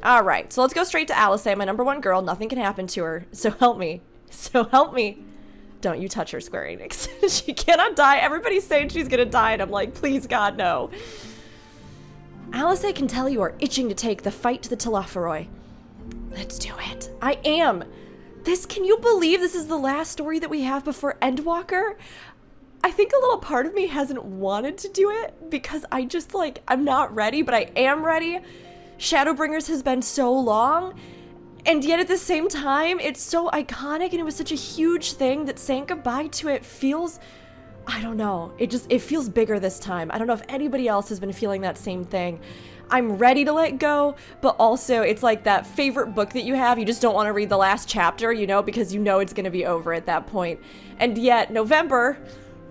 Alright, so let's go straight to Alice, my number one girl. Nothing can happen to her. So help me. So help me. Don't you touch her, Square Enix. She cannot die. Everybody's saying she's gonna die, and I'm like, please, God, no. Alice, I can tell you are itching to take the fight to the Telophoroi. Let's do it. I am. Can you believe this is the last story that we have before Endwalker? I think a little part of me hasn't wanted to do it because I just, like, I'm not ready, but I am ready. Shadowbringers has been so long, and yet at the same time, it's so iconic, and it was such a huge thing that saying goodbye to it feels, I don't know, it feels bigger this time. I don't know if anybody else has been feeling that same thing. I'm ready to let go, but also it's like that favorite book that you have, you just don't want to read the last chapter, you know, because you know it's going to be over at that point. And yet, November,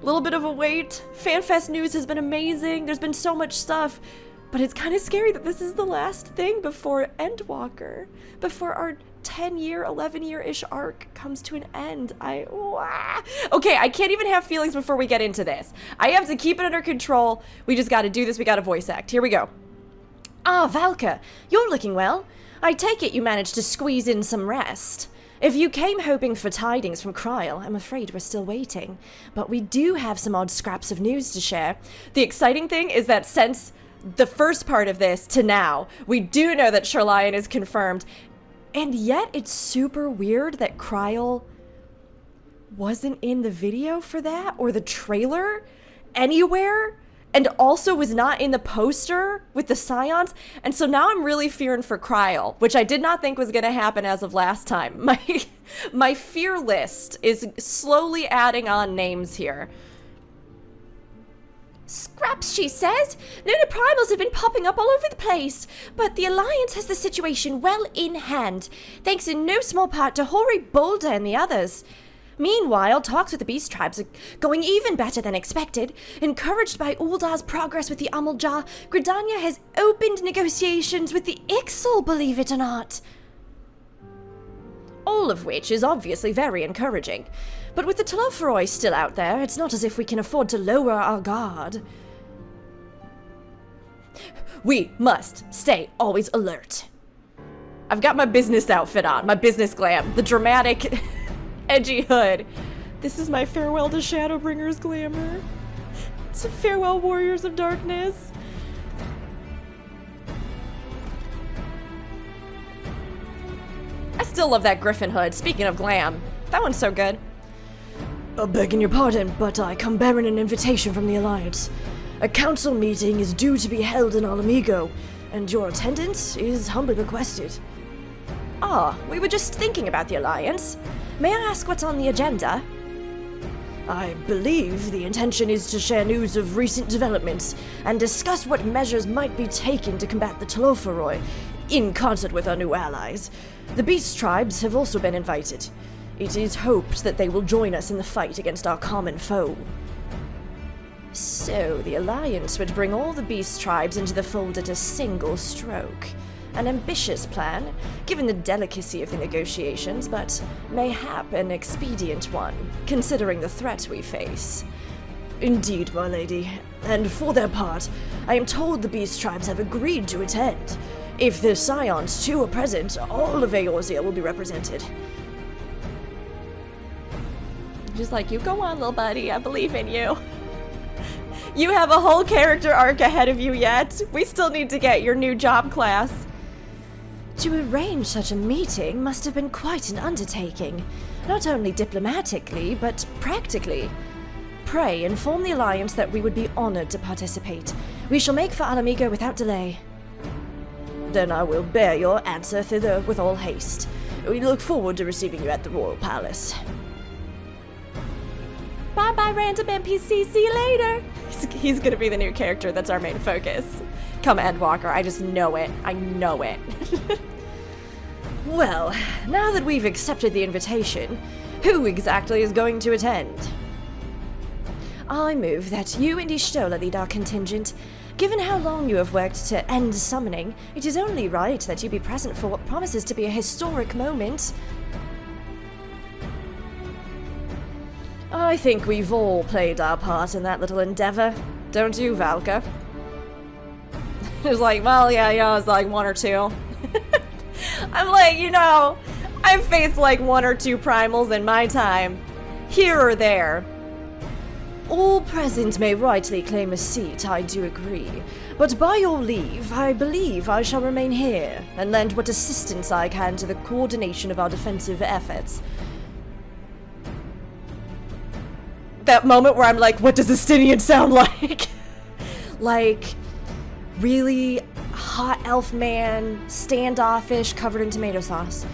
a little bit of a wait. FanFest news has been amazing. There's been so much stuff. But it's kind of scary that this is the last thing before Endwalker, before our 10-year, 11-year-ish arc comes to an end. Okay, I can't even have feelings before we get into this. I have to keep it under control. We just got to do this. We got to voice act. Here we go. Ah, Valka, you're looking well. I take it you managed to squeeze in some rest. If you came hoping for tidings from Kryl, I'm afraid we're still waiting. But we do have some odd scraps of news to share. The exciting thing is that since the first part of this to now, we do know that Sherlion is confirmed, and yet it's super weird that Kryl wasn't in the video for that, or the trailer, anywhere, and also was not in the poster with the Scions, and so now I'm really fearing for Kryl, which I did not think was going to happen as of last time. My fear list is slowly adding on names here. Scraps, she says. Lunar primals have been popping up all over the place, but the Alliance has the situation well in hand, thanks in no small part to Hoary Boulder and the others. Meanwhile, talks with the Beast Tribes are going even better than expected. Encouraged by Uldar's progress with the Amalja, Gridania has opened negotiations with the Ixal, believe it or not. All of which is obviously very encouraging. But with the Telophoroi still out there, it's not as if we can afford to lower our guard. We must stay always alert. I've got my business outfit on, my business glam, the dramatic, edgy hood. This is my farewell to Shadowbringers glamour. It's a farewell, Warriors of Darkness. I still love that Griffin hood. Speaking of glam, that one's so good. Begging your pardon, but I come bearing an invitation from the Alliance. A council meeting is due to be held in Alamigo, and your attendance is humbly requested. Ah, we were just thinking about the Alliance. May I ask what's on the agenda? I believe the intention is to share news of recent developments and discuss what measures might be taken to combat the Telophoroi, in concert with our new allies. The Beast Tribes have also been invited. It is hoped that they will join us in the fight against our common foe. So, the Alliance would bring all the Beast Tribes into the fold at a single stroke. An ambitious plan, given the delicacy of the negotiations, but mayhap an expedient one, considering the threat we face. Indeed, my lady, and for their part, I am told the Beast Tribes have agreed to attend. If the Scions too are present, all of Eorzea will be represented. Just like, you go on, little buddy, I believe in you. You have a whole character arc ahead of you yet. We still need to get your new job class. To arrange such a meeting must have been quite an undertaking, not only diplomatically, but practically. Pray inform the Alliance that we would be honored to participate. We shall make for Alamigo without delay. Then I will bear your answer thither with all haste. We look forward to receiving you at the Royal Palace. Bye-bye, random NPC. See you later. He's gonna be the new character that's our main focus. Come, Endwalker. I just know it. I know it. Well, now that we've accepted the invitation, who exactly is going to attend? I move that you and Ishtola lead our contingent. Given how long you have worked to end summoning, it is only right that you be present for what promises to be a historic moment. I think we've all played our part in that little endeavor. Don't you, Valka? It was like, well, yeah, it's like one or two. I'm like, you know, I've faced like 1 or 2 primals in my time, here or there. All present may rightly claim a seat, I do agree. But by your leave, I believe I shall remain here, and lend what assistance I can to the coordination of our defensive efforts. That moment where I'm like, what does Estinian sound like? Like, really hot elf man, standoffish, covered in tomato sauce.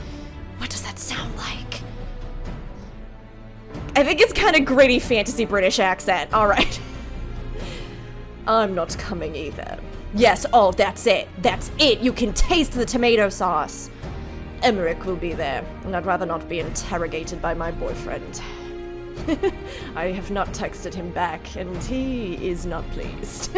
What does that sound like? I think it's kind of gritty fantasy British accent. All right. I'm not coming either. Yes, oh, that's it. That's it. You can taste the tomato sauce. Emmerich will be there, and I'd rather not be interrogated by my boyfriend. I have not texted him back, and he is not pleased.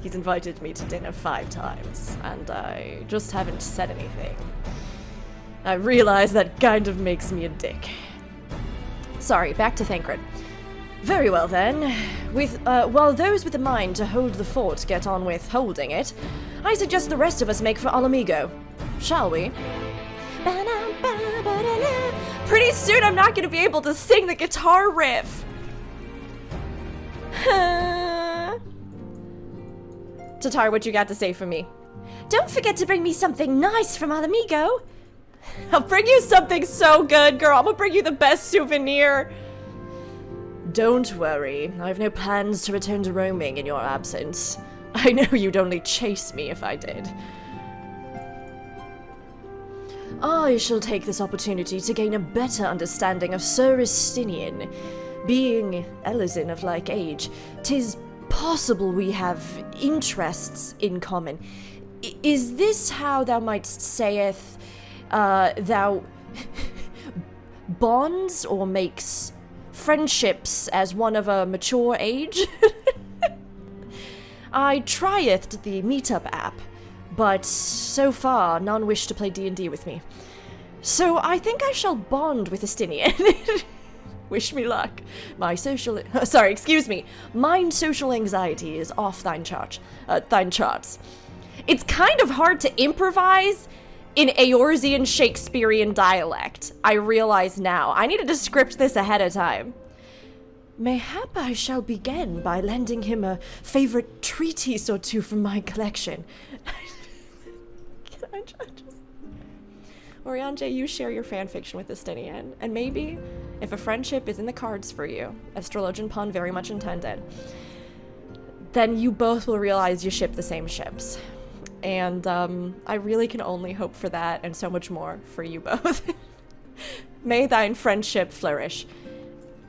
He's invited me to dinner 5 times, and I just haven't said anything. I realize that kind of makes me a dick. Sorry, back to Thancred. Very well then. While those with the mind to hold the fort get on with holding it, I suggest the rest of us make for Alamigo. Shall we? Pretty soon I'm not gonna be able to sing the guitar riff. Tatar, what you got to say for me? Don't forget to bring me something nice from Alamigo. I'll bring you something so good, girl. I'm gonna bring you the best souvenir. Don't worry. I have no plans to return to roaming in your absence. I know you'd only chase me if I did. I shall take this opportunity to gain a better understanding of Sir Estinian. Being Elizin of like age, 'tis possible we have interests in common. Is this how thou mightst sayeth, thou bonds or makes friendships as one of a mature age? I trieth the meetup app, but so far none wish to play D&D with me. So I think I shall bond with Estinian. Wish me luck. My social anxiety is off thine charts. It's kind of hard to improvise in Eorzean Shakespearean dialect. I realize now. I needed to script this ahead of time. Mayhap I shall begin by lending him a favorite treatise or two from my collection. Can I just... Oriange, you share your fanfiction with Estinian, and maybe, if a friendship is in the cards for you, astrologian pun very much intended, then you both will realize you ship the same ships. And I really can only hope for that and so much more for you both. May thine friendship flourish.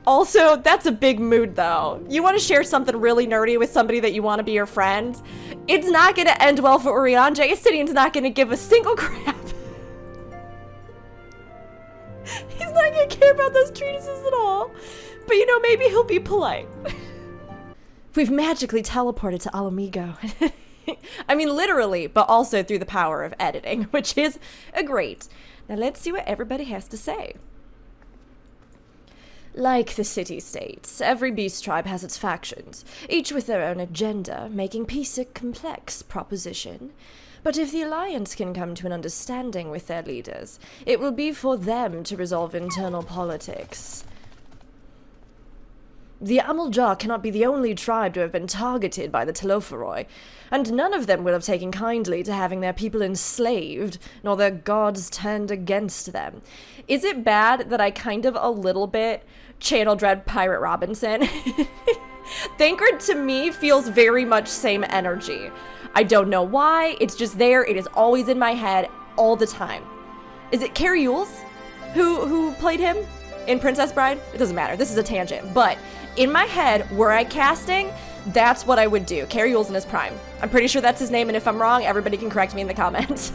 Also, that's a big mood though. You want to share something really nerdy with somebody that you want to be your friend? It's not going to end well for Oriange. Estinian's not going to give a single crap. He's not going to care about those treatises at all. But you know, maybe he'll be polite. We've magically teleported to Alamigo. I mean, literally, but also through the power of editing, which is great. Now let's see what everybody has to say. Like the city-states, every beast tribe has its factions, each with their own agenda, making peace a complex proposition. But if the Alliance can come to an understanding with their leaders, it will be for them to resolve internal politics. The Amaljar cannot be the only tribe to have been targeted by the Telophoroi, and none of them will have taken kindly to having their people enslaved, nor their gods turned against them. Is it bad that I kind of a little bit channel dread Pirate Robinson? Thancred to me feels very much same energy. I don't know why, it's just there, it is always in my head all the time. Is it Carrie Yules who played him in Princess Bride? It doesn't matter, this is a tangent, but in my head, were I casting, that's what I would do. Carrie Yules in his prime. I'm pretty sure that's his name, and if I'm wrong, everybody can correct me in the comments.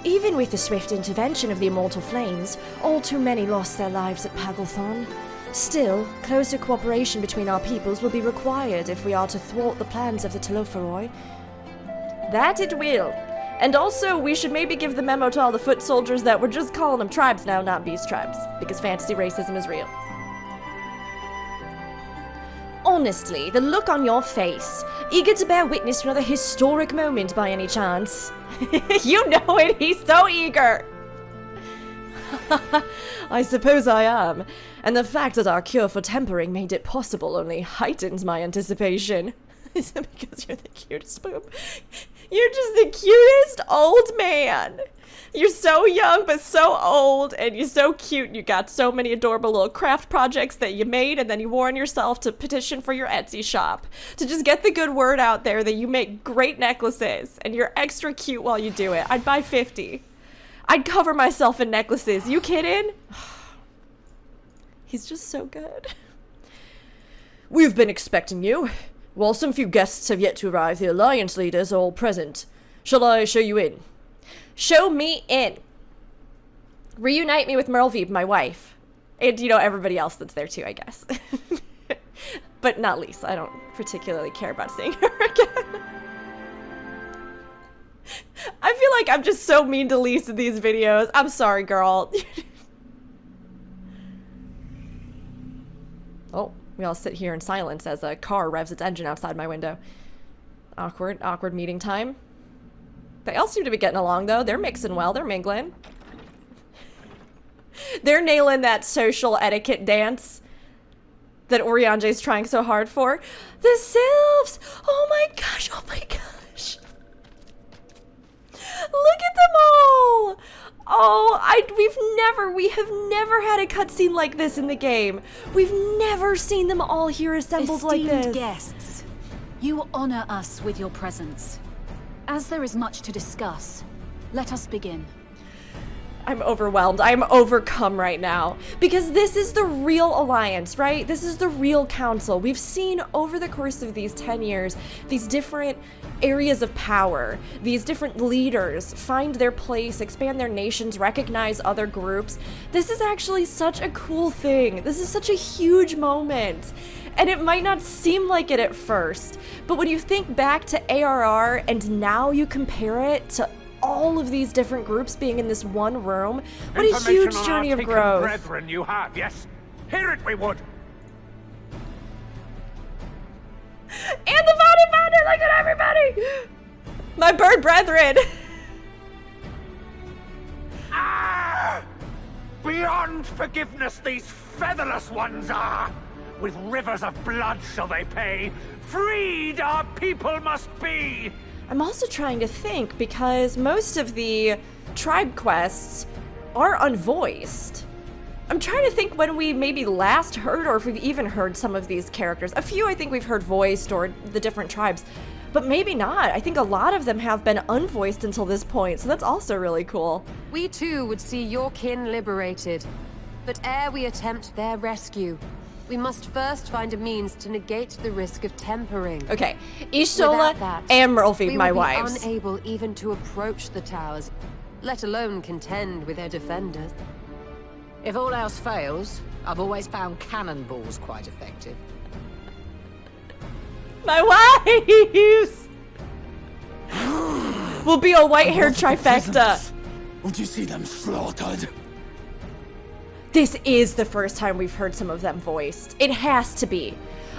Even with the swift intervention of the Immortal Flames, all too many lost their lives at Pagelthon. Still, closer cooperation between our peoples will be required if we are to thwart the plans of the Telophoroi. That it will. And also, we should maybe give the memo to all the foot soldiers that we're just calling them tribes now, not beast tribes, because fantasy racism is real. honestly, the look on your face. Eager to bear witness to another historic moment by any chance? You know it, he's so eager! I suppose I am. And the fact that our cure for tempering made it possible only heightens my anticipation. Is it because you're the cutest poop? You're just the cutest old man. You're so young, but so old, and you're so cute. You got so many adorable little craft projects that you made, and then you wore on yourself to petition for your Etsy shop. To just get the good word out there that you make great necklaces, and you're extra cute while you do it. I'd buy 50. I'd cover myself in necklaces. You kidding? He's just so good. We've been expecting you. While some few guests have yet to arrive, the Alliance leaders are all present. Shall I show you in? Show me in. Reunite me with Merlveeb, my wife. And, you know, everybody else that's there too, I guess. But not Lisa. I don't particularly care about seeing her again. I feel like I'm just so mean to Lisa in these videos. I'm sorry, girl. Oh, we all sit here in silence as a car revs its engine outside my window. Awkward meeting time. They all seem to be getting along, though. They're mixing well. They're mingling. They're nailing that social etiquette dance that Oriange's trying so hard for. The Sylphs! Oh my gosh, oh my gosh. Look at them all! Oh, we have never had a cutscene like this in the game. We've never seen them all here assembled like this. Esteemed guests, you honor us with your presence. As there is much to discuss, let us begin. I'm overwhelmed. I'm overcome right now. Because this is the real alliance, right? This is the real council. We've seen over the course of these 10 years, these different areas of power, these different leaders find their place, expand their nations, recognize other groups. This is actually such a cool thing. This is such a huge moment. And it might not seem like it at first, but when you think back to ARR and now you compare it to all of these different groups being in this one room, what a huge journey of growth. Brethren you have, yes? Hear it we would. And the founder, look at everybody! My bird brethren! Ah! Beyond forgiveness these featherless ones are! With rivers of blood shall they pay. Freed our people must be! I'm also trying to think, because most of the tribe quests are unvoiced. I'm trying to think when we maybe last heard, or if we've even heard some of these characters. A few I think we've heard voiced, or the different tribes, but maybe not. I think a lot of them have been unvoiced until this point, so that's also really cool. We too would see your kin liberated, but ere we attempt their rescue, we must first find a means to negate the risk of tempering. Okay, Ishtola and Merlveeb, my wives. We will be unable even to approach the towers, let alone contend with their defenders. If all else fails, I've always found cannonballs quite effective. My wives! We'll be a white-haired trifecta. Would you see them slaughtered? This is the first time we've heard some of them voiced. It has to be.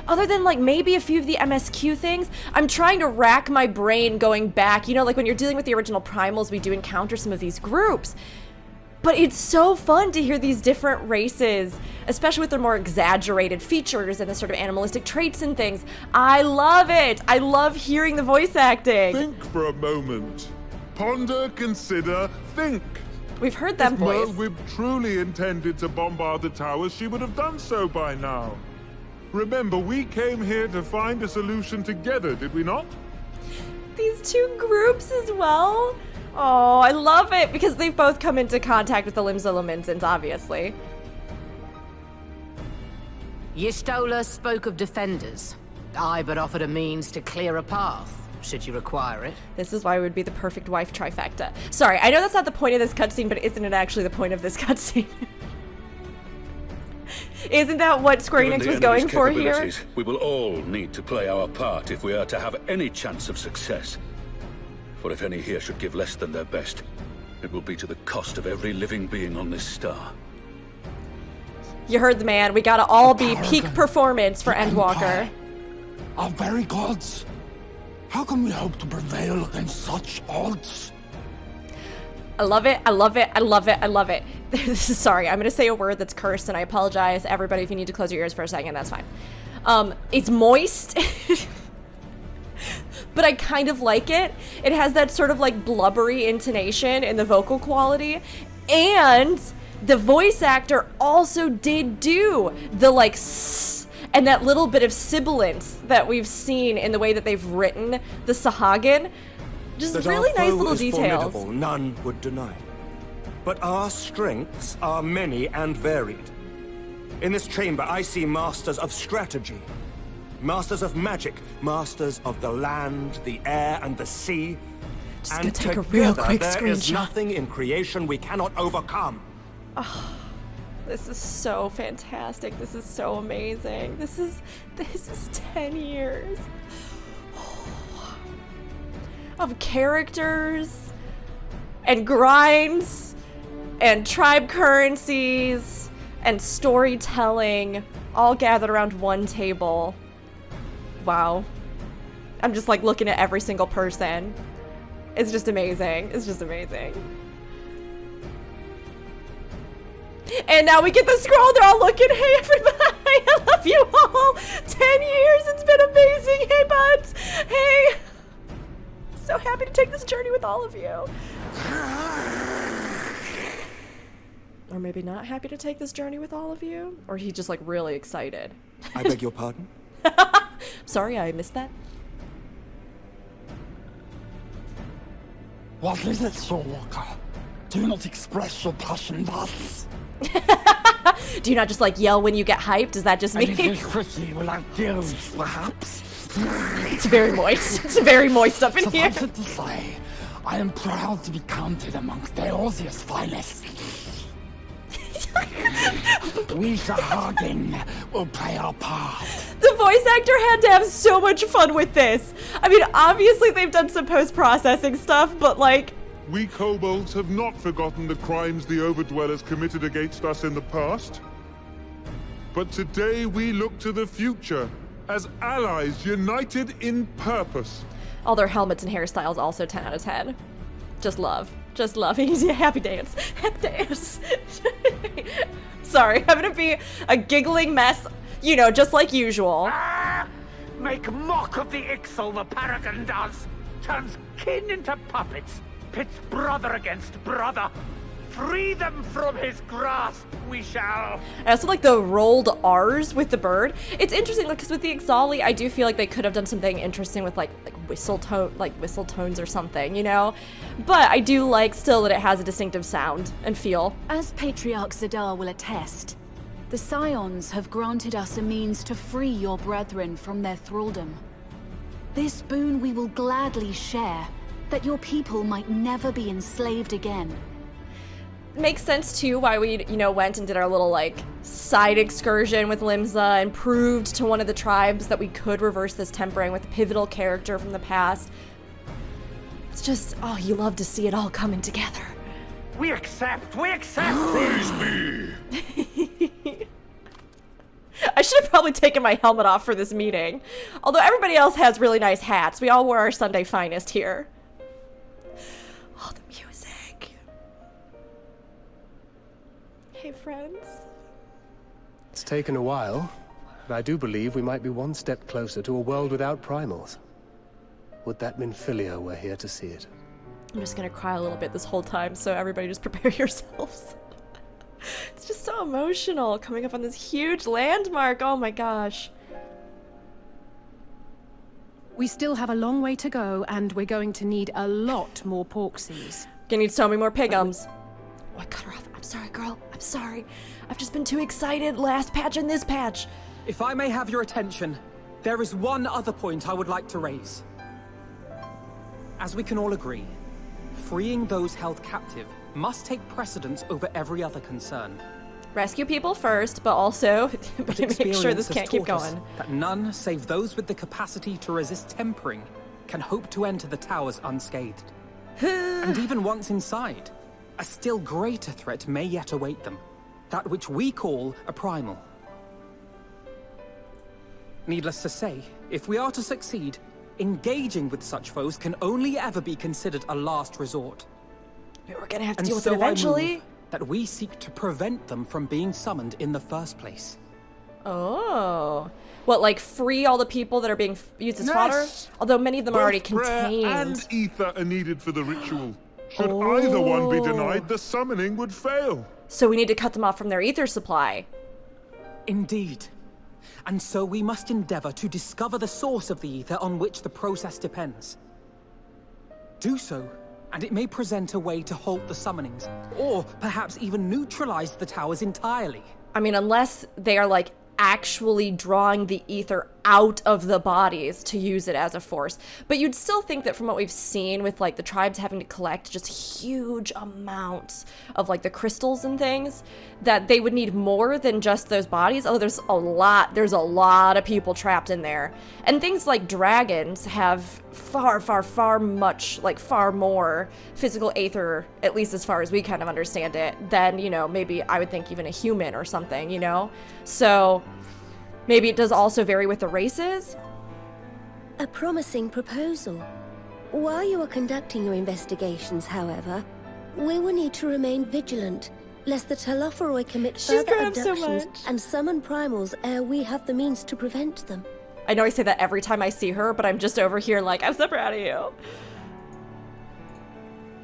Other than like maybe a few of the MSQ things, I'm trying to rack my brain going back. You know, like when you're dealing with the original primals, we do encounter some of these groups. But it's so fun to hear these different races, especially with their more exaggerated features and the sort of animalistic traits and things. I love it. I love hearing the voice acting. Think for a moment. Ponder, consider, think. We've heard them voice. If Merlveeb truly intended to bombard the towers, she would have done so by now. Remember, we came here to find a solution together, did we not? These two groups as well? Oh, I love it, because they've both come into contact with the Limzolomintans, obviously. Y'shtola spoke of defenders. I but offered a means to clear a path, should you require it. This is why it would be the perfect wife trifecta. Sorry, I know that's not the point of this cutscene, but isn't it actually the point of this cutscene? Isn't that what Square Enix was going for here? We will all need to play our part if we are to have any chance of success. For if any here should give less than their best, it will be to the cost of every living being on this star. You heard the man. We gotta all be peak performance for Endwalker. Our very gods. How can we hope to prevail against such odds? I love it. I love it. I love it. I love it. Sorry, I'm going to say a word that's cursed, and I apologize. Everybody, if you need to close your ears for a second, that's fine. It's moist. But I kind of like it. It has that sort of like blubbery intonation in the vocal quality. And the voice actor also did do the like s and that little bit of sibilance that we've seen in the way that they've written the Sahagin. Just really nice little details. Formidable, none would deny. But our strengths are many and varied. In this chamber, I see masters of strategy, masters of magic, masters of the land, the air, and the sea. Just and gonna take a together, real quick there is screenshot. nothing in creation we cannot overcome. Oh, this is so fantastic. This is so amazing. This is 10 years of characters and grinds and tribe currencies and storytelling all gathered around one table. Wow. I'm just like looking at every single person. It's just amazing. It's just amazing. And now we get the scroll. They're all looking. Hey, everybody. I love you all. 10 years. It's been amazing. Hey, buds. Hey. So happy to take this journey with all of you. Or maybe not happy to take this journey with all of you. Or he's just like really excited. I beg your pardon? Sorry, I missed that. What is it, Soulwalker? Do not express your passion thus. Do you not just like yell when you get hyped? Does that just And mean it is quickly without guilt, perhaps? it's very moist? It's very moist up in here. Suffice it to say, I am proud to be counted amongst Eorzea's finest. We Sahagin will play our part. The voice actor had to have so much fun with this. I mean, obviously they've done some post-processing stuff, but like... We kobolds have not forgotten the crimes the Overdwellers committed against us in the past. But today we look to the future, as allies united in purpose. All their helmets and hairstyles also 10 out of 10. Just love. Just love. Happy dance. Happy dance. Sorry, I'm gonna be a giggling mess, you know, just like usual. Make mock of the Ixal, the Paragon does. Turns kin into puppets. Pits brother against brother. Free them from his grasp, we shall. I also like the rolled R's with the bird. It's interesting because with the Ixali, I do feel like they could have done something interesting with like whistle tones or something, you know? But I do like still that it has a distinctive sound and feel. As Patriarch Zadar will attest, the Scions have granted us a means to free your brethren from their thraldom. This boon we will gladly share, that your people might never be enslaved again. Makes sense too why we, you know, went and did our little like side excursion with Limsa and proved to one of the tribes that we could reverse this tempering with a pivotal character from the past. It's just, oh, you love to see it all coming together. We accept, we accept. Praise me! I should have probably taken my helmet off for this meeting. Although everybody else has really nice hats. We all wore our Sunday finest here. Oh, the music. Hey, friends. It's taken a while, but I do believe we might be one step closer to a world without primals. Would that Minfilia were here to see it? I'm just gonna cry a little bit this whole time, so everybody just prepare yourselves. It's just so emotional coming up on this huge landmark. Oh my gosh. We still have a long way to go, and we're going to need a lot more porksies. Gonna need so many more pigums. Oh, I cut her off. I'm sorry, girl. I'm sorry. I've just been too excited. Last patch and this patch. If I may have your attention, there is one other point I would like to raise. As we can all agree, freeing those held captive must take precedence over every other concern. Rescue people first, but also But make sure this experience can't has keep taught us going. that none save those with the capacity to resist tempering can hope to enter the towers unscathed. And even once inside, a still greater threat may yet await them. That which we call a primal. Needless to say, if we are to succeed, engaging with such foes can only ever be considered a last resort. We're gonna have to And deal with so it eventually. I move that we seek to prevent them from being summoned in the first place. Oh. What, like free all the people that are being used as fodder? Although many of them are already Both prayer contained. and ether are needed for the ritual. Should either one be denied, the summoning would fail. So we need to cut them off from their ether supply. Indeed. And so we must endeavor to discover the source of the ether on which the process depends. Do so, and it may present a way to halt the summonings, or perhaps even neutralize the towers entirely. I mean, unless they are like actually drawing the ether out of the bodies to use it as a force. But you'd still think that from what we've seen with like the tribes having to collect just huge amounts of like the crystals and things, that they would need more than just those bodies. Oh, there's a lot of people trapped in there. And things like dragons have far more physical aether, at least as far as we kind of understand it, than, you know, maybe I would think even a human or something, you know? So maybe it does also vary with the races? A promising proposal. While you are conducting your investigations, however, we will need to remain vigilant, lest the Telophoroi commit further abductions and summon primals ere we have the means to prevent them. I know I say that every time I see her, but I'm just over here like, I'm so proud of you.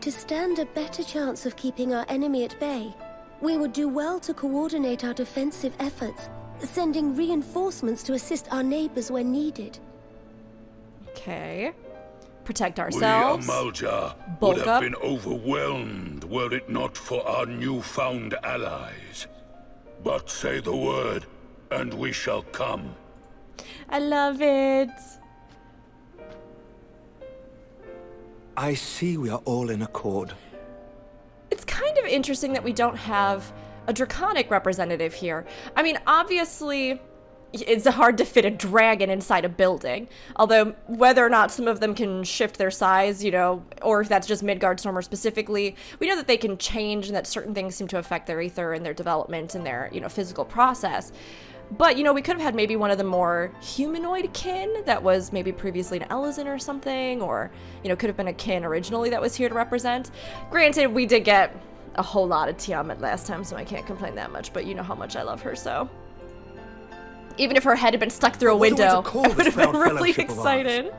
To stand a better chance of keeping our enemy at bay, we would do well to coordinate our defensive efforts, sending reinforcements to assist our neighbors when needed. Okay. Protect ourselves. We, Amalja, Bulk would have up. been overwhelmed were it not for our newfound allies. But say the word, and we shall come. I love it. I see we are all in accord. It's kind of interesting that we don't have a draconic representative here. I mean, obviously, it's hard to fit a dragon inside a building. Although, whether or not some of them can shift their size, you know, or if that's just Midgardstormer specifically, we know that they can change and that certain things seem to affect their ether and their development and their, you know, physical process. But, you know, we could have had maybe one of the more humanoid kin that was maybe previously an Ellison or something, or, you know, could have been a kin originally that was here to represent. Granted, we did get a whole lot of Tiamat last time, so I can't complain that much, but you know how much I love her, so. Even if her head had been stuck through a window, I would have been really excited.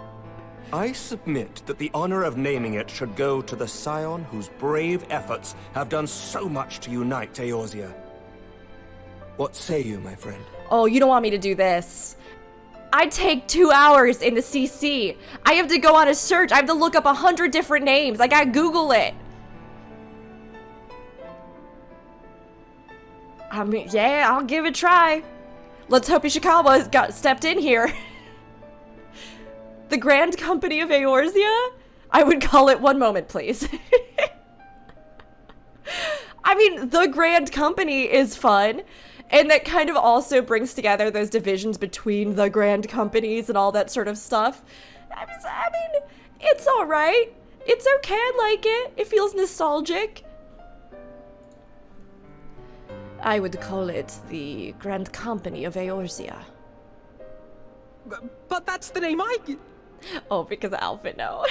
I submit that the honor of naming it should go to the scion whose brave efforts have done so much to unite Eorzea. What say you, my friend? Oh, you don't want me to do this. I'd take 2 hours in the CC. I have to go on a search. I have to look up 100 different names. I gotta Google it. I mean, yeah, I'll give it a try. Let's hope Ishikawa got stepped in here. The Grand Company of Eorzea? I would call it one moment, please. I mean, the Grand Company is fun. And that kind of also brings together those divisions between the grand companies and all that sort of stuff. I mean, it's alright. It's okay, I like it. It feels nostalgic. I would call it the Grand Company of Eorzea. But that's the name I... Oh, because of Alphinaud.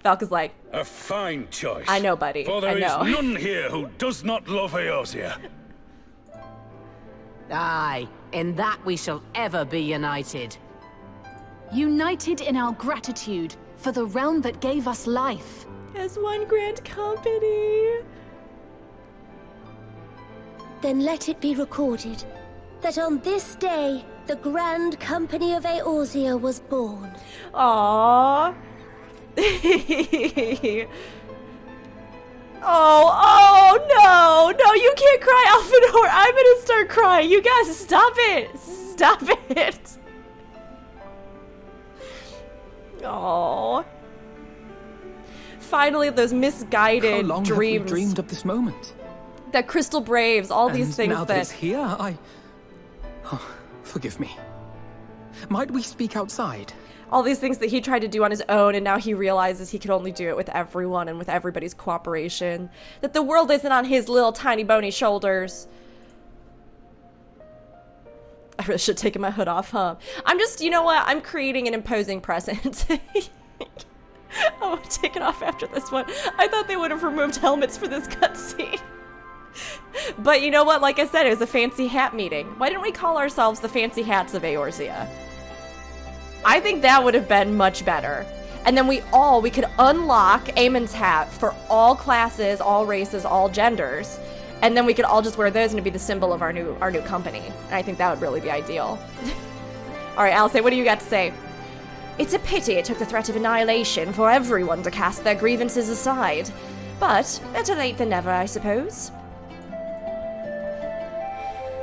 Falca's like... A fine choice. I know, buddy. For there I know. is none here who does not love Eorzea. Aye, in that we shall ever be united. United in our gratitude for the realm that gave us life. As one grand company. Then let it be recorded that on this day, the Grand Company of Eorzea was born. Aww. Oh, no, you can't cry, Alphinaud. I'm gonna start crying. You guys, stop it. Stop it. Oh. Finally, those misguided How long dreams. have we dreamed of this moment? That Crystal Braves, all these things now that it's here, Oh, forgive me. Might we speak outside? All these things that he tried to do on his own, and now he realizes he can only do it with everyone and with everybody's cooperation. That the world isn't on his little tiny bony shoulders. I really should have taken my hood off, huh? I'm just, you know what? I'm creating an imposing presence. I'll take it off after this one. I thought they would have removed helmets for this cutscene. But you know what? Like I said, it was a fancy hat meeting. Why didn't we call ourselves the Fancy Hats of Eorzea? I think that would have been much better. And then we could unlock Eamon's hat for all classes, all races, all genders. And then we could all just wear those and it'd be the symbol of our new company. And I think that would really be ideal. All right, Alice, what do you got to say? It's a pity it took the threat of annihilation for everyone to cast their grievances aside. But better late than never, I suppose.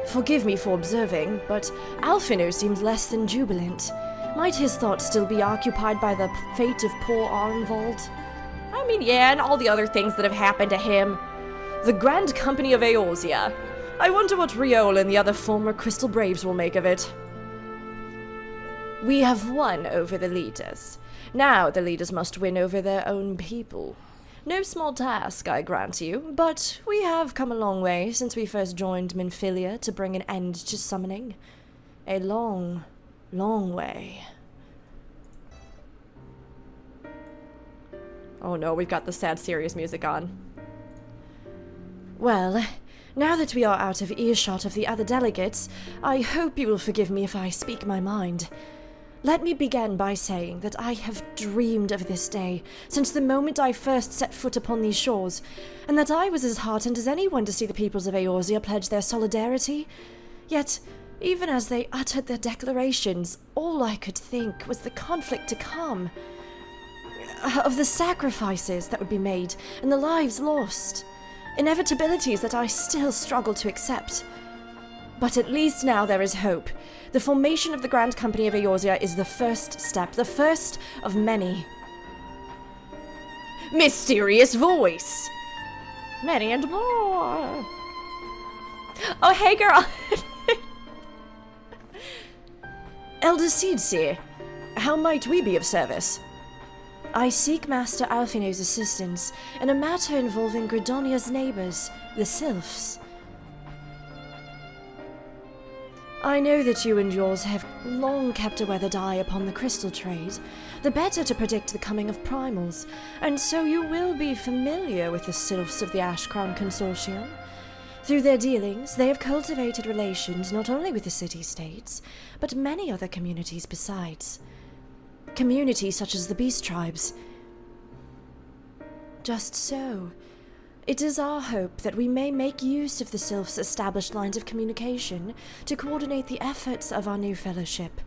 Forgive me for observing, but Alphinaud seems less than jubilant. Might his thoughts still be occupied by the fate of poor Arenvald? I mean, yeah, and all the other things that have happened to him. The Grand Company of Eorzea. I wonder what Riol and the other former Crystal Braves will make of it. We have won over the leaders. Now the leaders must win over their own people. No small task, I grant you, but we have come a long way since we first joined Minfilia to bring an end to summoning. A long, long way. Oh no, we've got the sad, serious music on. Well, now that we are out of earshot of the other delegates, I hope you will forgive me if I speak my mind. Let me begin by saying that I have dreamed of this day since the moment I first set foot upon these shores, and that I was as heartened as anyone to see the peoples of Eorzea pledge their solidarity. Yet, even as they uttered their declarations, all I could think was the conflict to come, of the sacrifices that would be made and the lives lost, inevitabilities that I still struggle to accept. But at least now there is hope. The formation of the Grand Company of Eorzea is the first step, the first of many. Mysterious voice! Many and more! Oh, hey girl! Elder Seedseer, how might we be of service? I seek Master Alphinaud's assistance in a matter involving Gridania's neighbors, the Sylphs. I know that you and yours have long kept a weathered eye upon the crystal trade, the better to predict the coming of primals, and so you will be familiar with the Sylphs of the Ashcrown Consortium. Through their dealings, they have cultivated relations not only with the city-states, but many other communities besides. Communities such as the Beast Tribes. Just so. It is our hope that we may make use of the Sylphs' established lines of communication to coordinate the efforts of our new fellowship.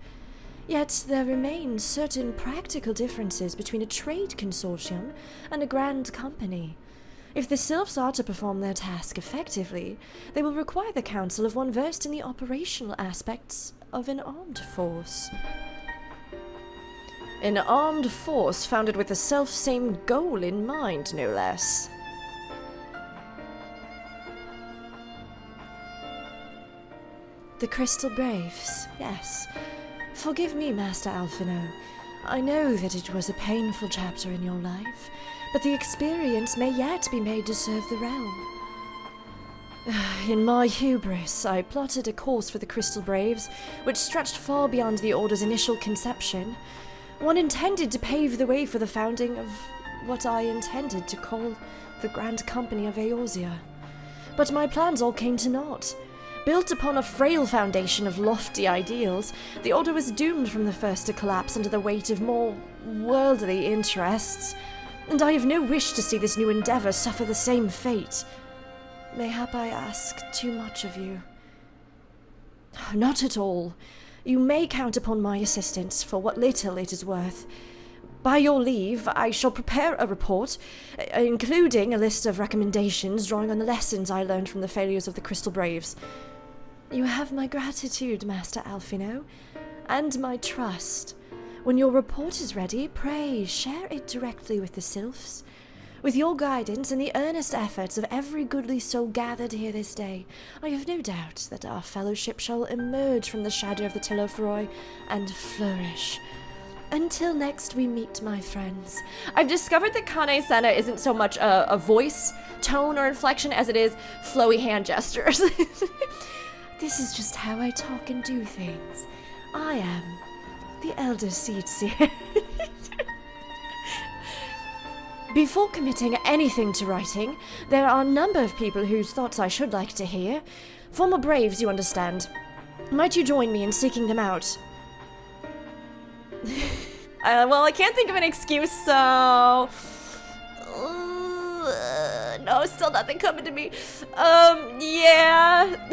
Yet there remain certain practical differences between a trade consortium and a grand company. If the Sylphs are to perform their task effectively, they will require the counsel of one versed in the operational aspects of an armed force. An armed force founded with the self-same goal in mind, no less. The Crystal Braves, yes. Forgive me, Master Alphinaud. I know that it was a painful chapter in your life, but the experience may yet be made to serve the realm. In my hubris, I plotted a course for the Crystal Braves, which stretched far beyond the Order's initial conception. One intended to pave the way for the founding of what I intended to call the Grand Company of Eorzea. But my plans all came to naught. Built upon a frail foundation of lofty ideals, the Order was doomed from the first to collapse under the weight of more worldly interests, and I have no wish to see this new endeavor suffer the same fate. Mayhap I ask too much of you? Not at all. You may count upon my assistance for what little it is worth. By your leave, I shall prepare a report, including a list of recommendations drawing on the lessons I learned from the failures of the Crystal Braves. You have my gratitude, Master Alphinaud, and my trust. When your report is ready, pray share it directly with the Sylphs. With your guidance and the earnest efforts of every goodly soul gathered here this day, I have no doubt that our fellowship shall emerge from the shadow of the Telophoroi and flourish. Until next we meet, my friends. I've discovered that Kan-E-Senna isn't so much a voice, tone, or inflection as it is flowy hand gestures. This is just how I talk and do things. I am the elder seer. Before committing anything to writing, there are a number of people whose thoughts I should like to hear. Former braves, you understand. Might you join me in seeking them out? Well, I can't think of an excuse, so... no, still nothing coming to me. Yeah.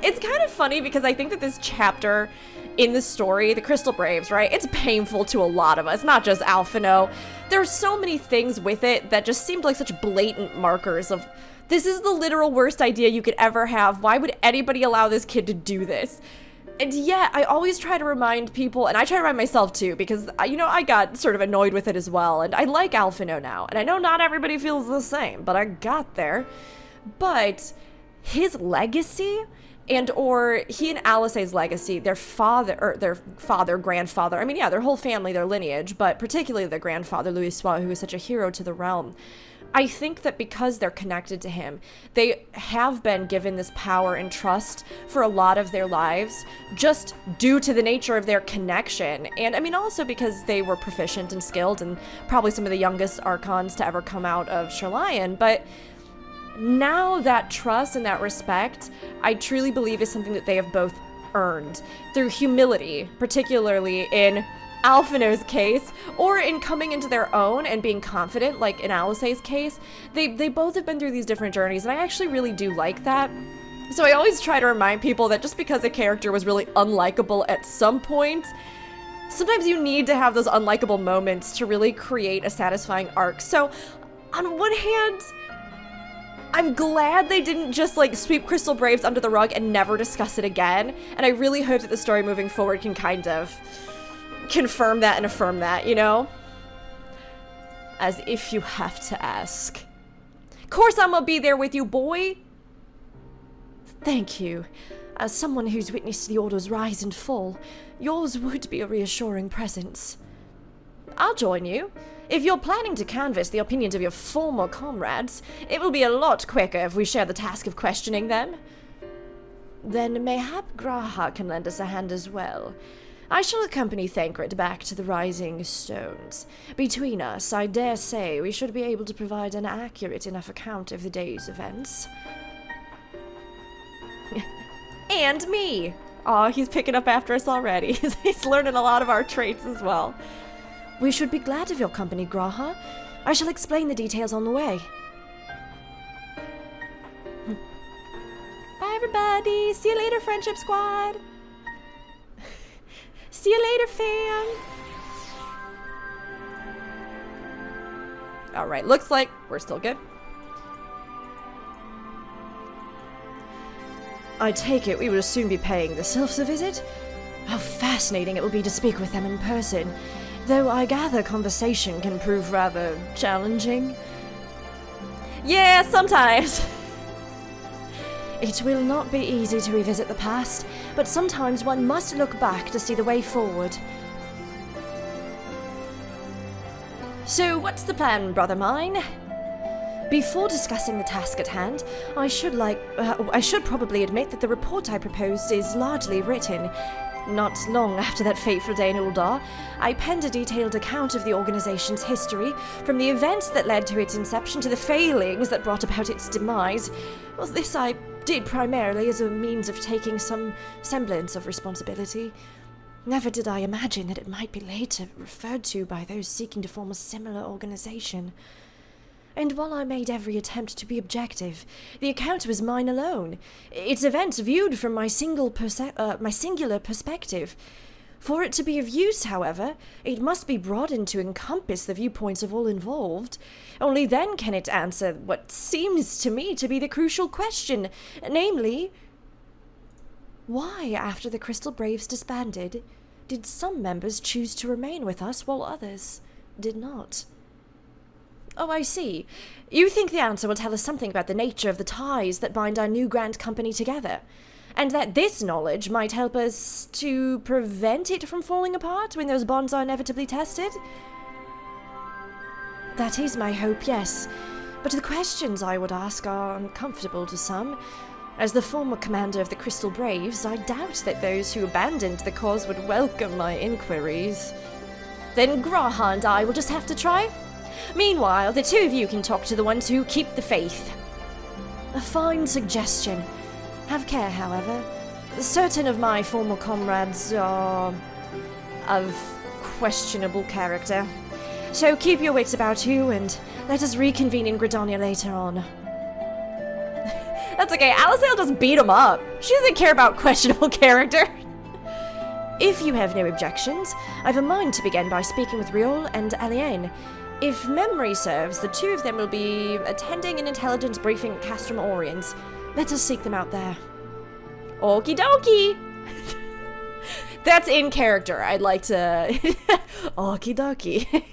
It's kind of funny because I think that this chapter in the story, the Crystal Braves, right? It's painful to a lot of us, not just Alphinaud. There are so many things with it that just seemed like such blatant markers of, this is the literal worst idea you could ever have. Why would anybody allow this kid to do this? And yet, I always try to remind people, and I try to remind myself too, because, you know, I got sort of annoyed with it as well, and I like Alphinaud now, and I know not everybody feels the same, but I got there. But his legacy, or he and Alice's legacy, their grandfather, I mean, yeah, their whole family, their lineage, but particularly their grandfather, Louis, who was such a hero to the realm. I think that because they're connected to him, they have been given this power and trust for a lot of their lives, just due to the nature of their connection. And I mean, also because they were proficient and skilled, and probably some of the youngest Archons to ever come out of Sherlion. But now that trust and that respect, I truly believe is something that they have both earned through humility, particularly in Alphinaud's case, or in coming into their own and being confident, like in Alice's case. They both have been through these different journeys, and I actually really do like that. So I always try to remind people that just because a character was really unlikable at some point, sometimes you need to have those unlikable moments to really create a satisfying arc. So on one hand, I'm glad they didn't just like sweep Crystal Braves under the rug and never discuss it again, and I really hope that the story moving forward can kind of confirm that and affirm that, you know? As if you have to ask. Of course I'm gonna be there with you, boy! Thank you. As someone who's witnessed the Order's rise and fall, yours would be a reassuring presence. I'll join you. If you're planning to canvass the opinions of your former comrades, it will be a lot quicker if we share the task of questioning them. Then mayhap G'raha can lend us a hand as well. I shall accompany Thancred back to the Rising Stones. Between us, I dare say we should be able to provide an accurate enough account of the day's events. And me! Aw, he's picking up after us already. He's learning a lot of our traits as well. We should be glad of your company, G'raha. I shall explain the details on the way. Bye, everybody! See you later, Friendship Squad! See you later, fam! Alright, looks like we're still good. I take it we will soon be paying the Sylphs a visit? How fascinating it will be to speak with them in person, though I gather conversation can prove rather challenging. Yeah, sometimes. It will not be easy to revisit the past, but sometimes one must look back to see the way forward. So what's the plan, brother mine? Before discussing the task at hand, I should probably admit that the report I proposed is largely written. Not long after that fateful day in Uldar, I penned a detailed account of the organization's history, from the events that led to its inception to the failings that brought about its demise. Well, this I did primarily as a means of taking some semblance of responsibility. Never did I imagine that it might be later referred to by those seeking to form a similar organization. And while I made every attempt to be objective, the account was mine alone, its events viewed from my singular perspective. For it to be of use, however, it must be broadened to encompass the viewpoints of all involved. Only then can it answer what seems to me to be the crucial question, namely, why, after the Crystal Braves disbanded, did some members choose to remain with us while others did not? Oh, I see. You think the answer will tell us something about the nature of the ties that bind our new grand company together, and that this knowledge might help us to prevent it from falling apart when those bonds are inevitably tested? That is my hope, yes. But the questions I would ask are uncomfortable to some. As the former commander of the Crystal Braves, I doubt that those who abandoned the cause would welcome my inquiries. Then Raubahn and I will just have to try. Meanwhile, the two of you can talk to the ones who keep the faith. A fine suggestion. Have care, however. Certain of my former comrades are of questionable character. So keep your wits about you, and let us reconvene in Gridania later on. That's okay, Alysail just beat him up. She doesn't care about questionable character. If you have no objections, I've a mind to begin by speaking with Riol and Aliene. If memory serves, the two of them will be attending an intelligence briefing at Castrum Oriens. Let us seek them out there. Okie dokie! That's in character. I'd like to... Okie dokie.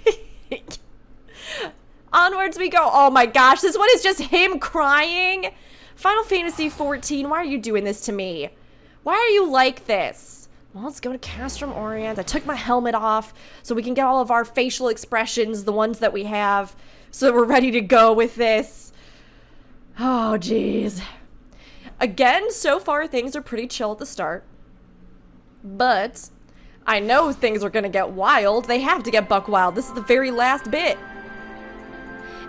Onwards we go. Oh my gosh, this one is just him crying. Final Fantasy XIV, why are you doing this to me? Why are you like this? Well, let's go to Castrum Orient. I took my helmet off so we can get all of our facial expressions, the ones that we have, so that we're ready to go with this. Oh, jeez. Again, so far things are pretty chill at the start. But I know things are going to get wild. They have to get buck wild. This is the very last bit.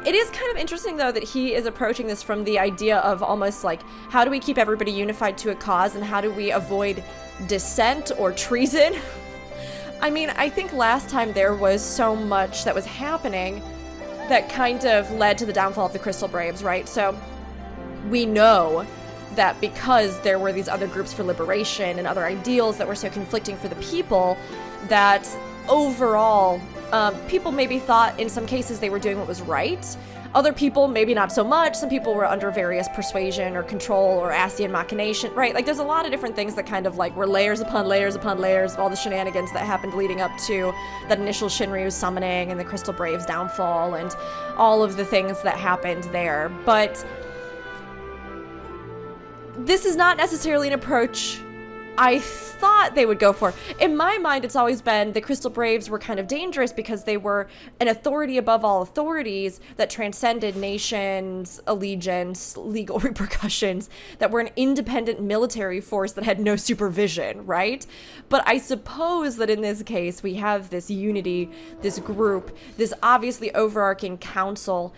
It is kind of interesting, though, that he is approaching this from the idea of almost like, how do we keep everybody unified to a cause, and how do we avoid dissent or treason? I mean, I think last time there was so much that was happening that kind of led to the downfall of the Crystal Braves, right? So we know that because there were these other groups for liberation and other ideals that were so conflicting for the people, that overall people maybe thought in some cases they were doing what was right. Other people, maybe not so much. Some people were under various persuasion or control or Ascian machination, right? Like, there's a lot of different things that kind of, like, were layers upon layers upon layers of all the shenanigans that happened leading up to that initial Shinryu summoning and the Crystal Braves downfall and all of the things that happened there. But this is not necessarily an approach I thought they would go for. In my mind, it's always been the Crystal Braves were kind of dangerous because they were an authority above all authorities that transcended nations, allegiance, legal repercussions, that were an independent military force that had no supervision, right? But I suppose that in this case, we have this unity, this group, this obviously overarching council.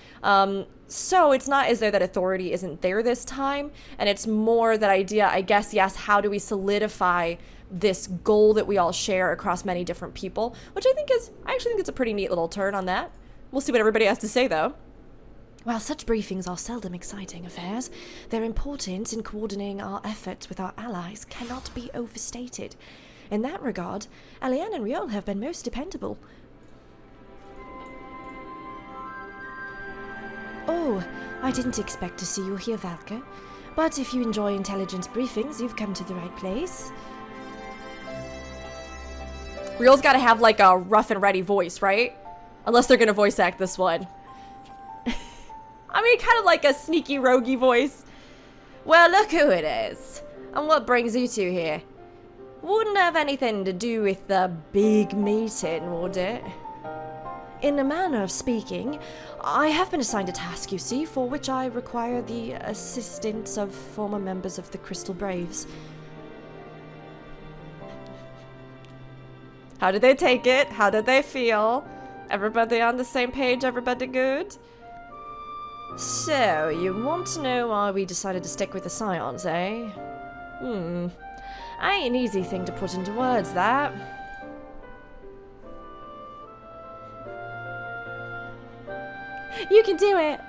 So it's not as though that authority isn't there this time, and it's more that idea, I guess, yes, how do we solidify this goal that we all share across many different people, which I actually think it's a pretty neat little turn on that. We'll see what everybody has to say, though. While such briefings are seldom exciting affairs, their importance in coordinating our efforts with our allies cannot be overstated. In that regard, Aliene and Riol have been most dependable. Oh, I didn't expect to see you here, Valka. But if you enjoy intelligence briefings, you've come to the right place. Riol's gotta have, like, a rough and ready voice, right? Unless they're gonna voice act this one. I mean, kind of like a sneaky, roguey voice. Well, look who it is. And what brings you two here? Wouldn't have anything to do with the big meeting, would it? In a manner of speaking, I have been assigned a task, you see, for which I require the assistance of former members of the Crystal Braves. How did they take it? How did they feel? Everybody on the same page? Everybody good? So, you want to know why we decided to stick with the Scions, eh? Ain't an easy thing to put into words, that. You can do it!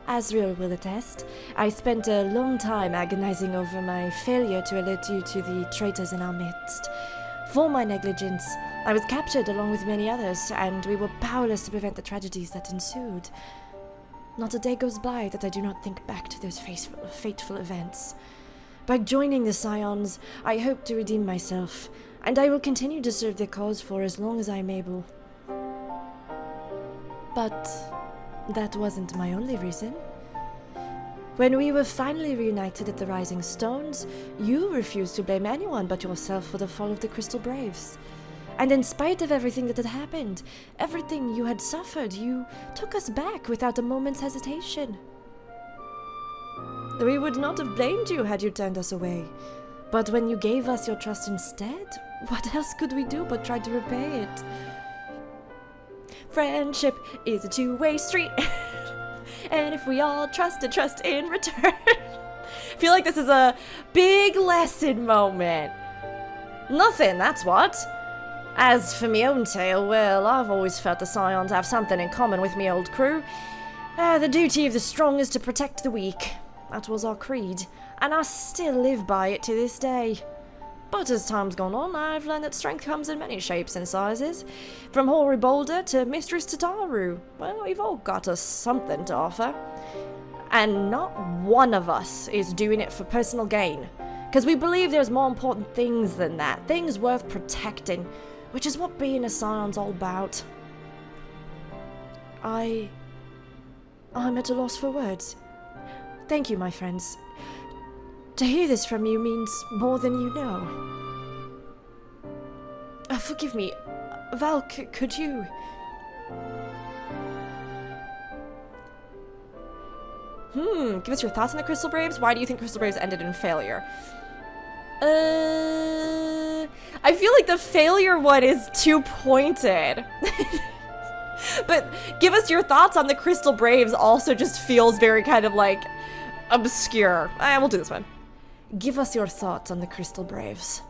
As Riol will attest, I spent a long time agonizing over my failure to alert you to the traitors in our midst. For my negligence, I was captured along with many others, and we were powerless to prevent the tragedies that ensued. Not a day goes by that I do not think back to those fateful events. By joining the Scions, I hope to redeem myself, and I will continue to serve their cause for as long as I am able. But that wasn't my only reason. When we were finally reunited at the Rising Stones, you refused to blame anyone but yourself for the fall of the Crystal Braves. And in spite of everything that had happened, everything you had suffered, you took us back without a moment's hesitation. We would not have blamed you had you turned us away. But when you gave us your trust instead, what else could we do but try to repay it? Friendship is a two-way street. And if we all trust in return. I feel like this is a big lesson moment. Nothing, that's what. As for me own tale, well, I've always felt the Scions have something in common with me old crew. The duty of the strong is to protect the weak. That was our creed, and I still live by it to this day. But as time's gone on, I've learned that strength comes in many shapes and sizes. From Hoary Boulder to Mistress Tataru. Well, we've all got us something to offer. And not one of us is doing it for personal gain. Because we believe there's more important things than that. Things worth protecting. Which is what being a Scion's all about. I'm at a loss for words. Thank you, my friends. To hear this from you means more than you know. Forgive me. Val, could you... give us your thoughts on the Crystal Braves. Why do you think Crystal Braves ended in failure? I feel like the failure one is too pointed. But give us your thoughts on the Crystal Braves also just feels very kind of like obscure. We'll do this one. Give us your thoughts on the Crystal Braves.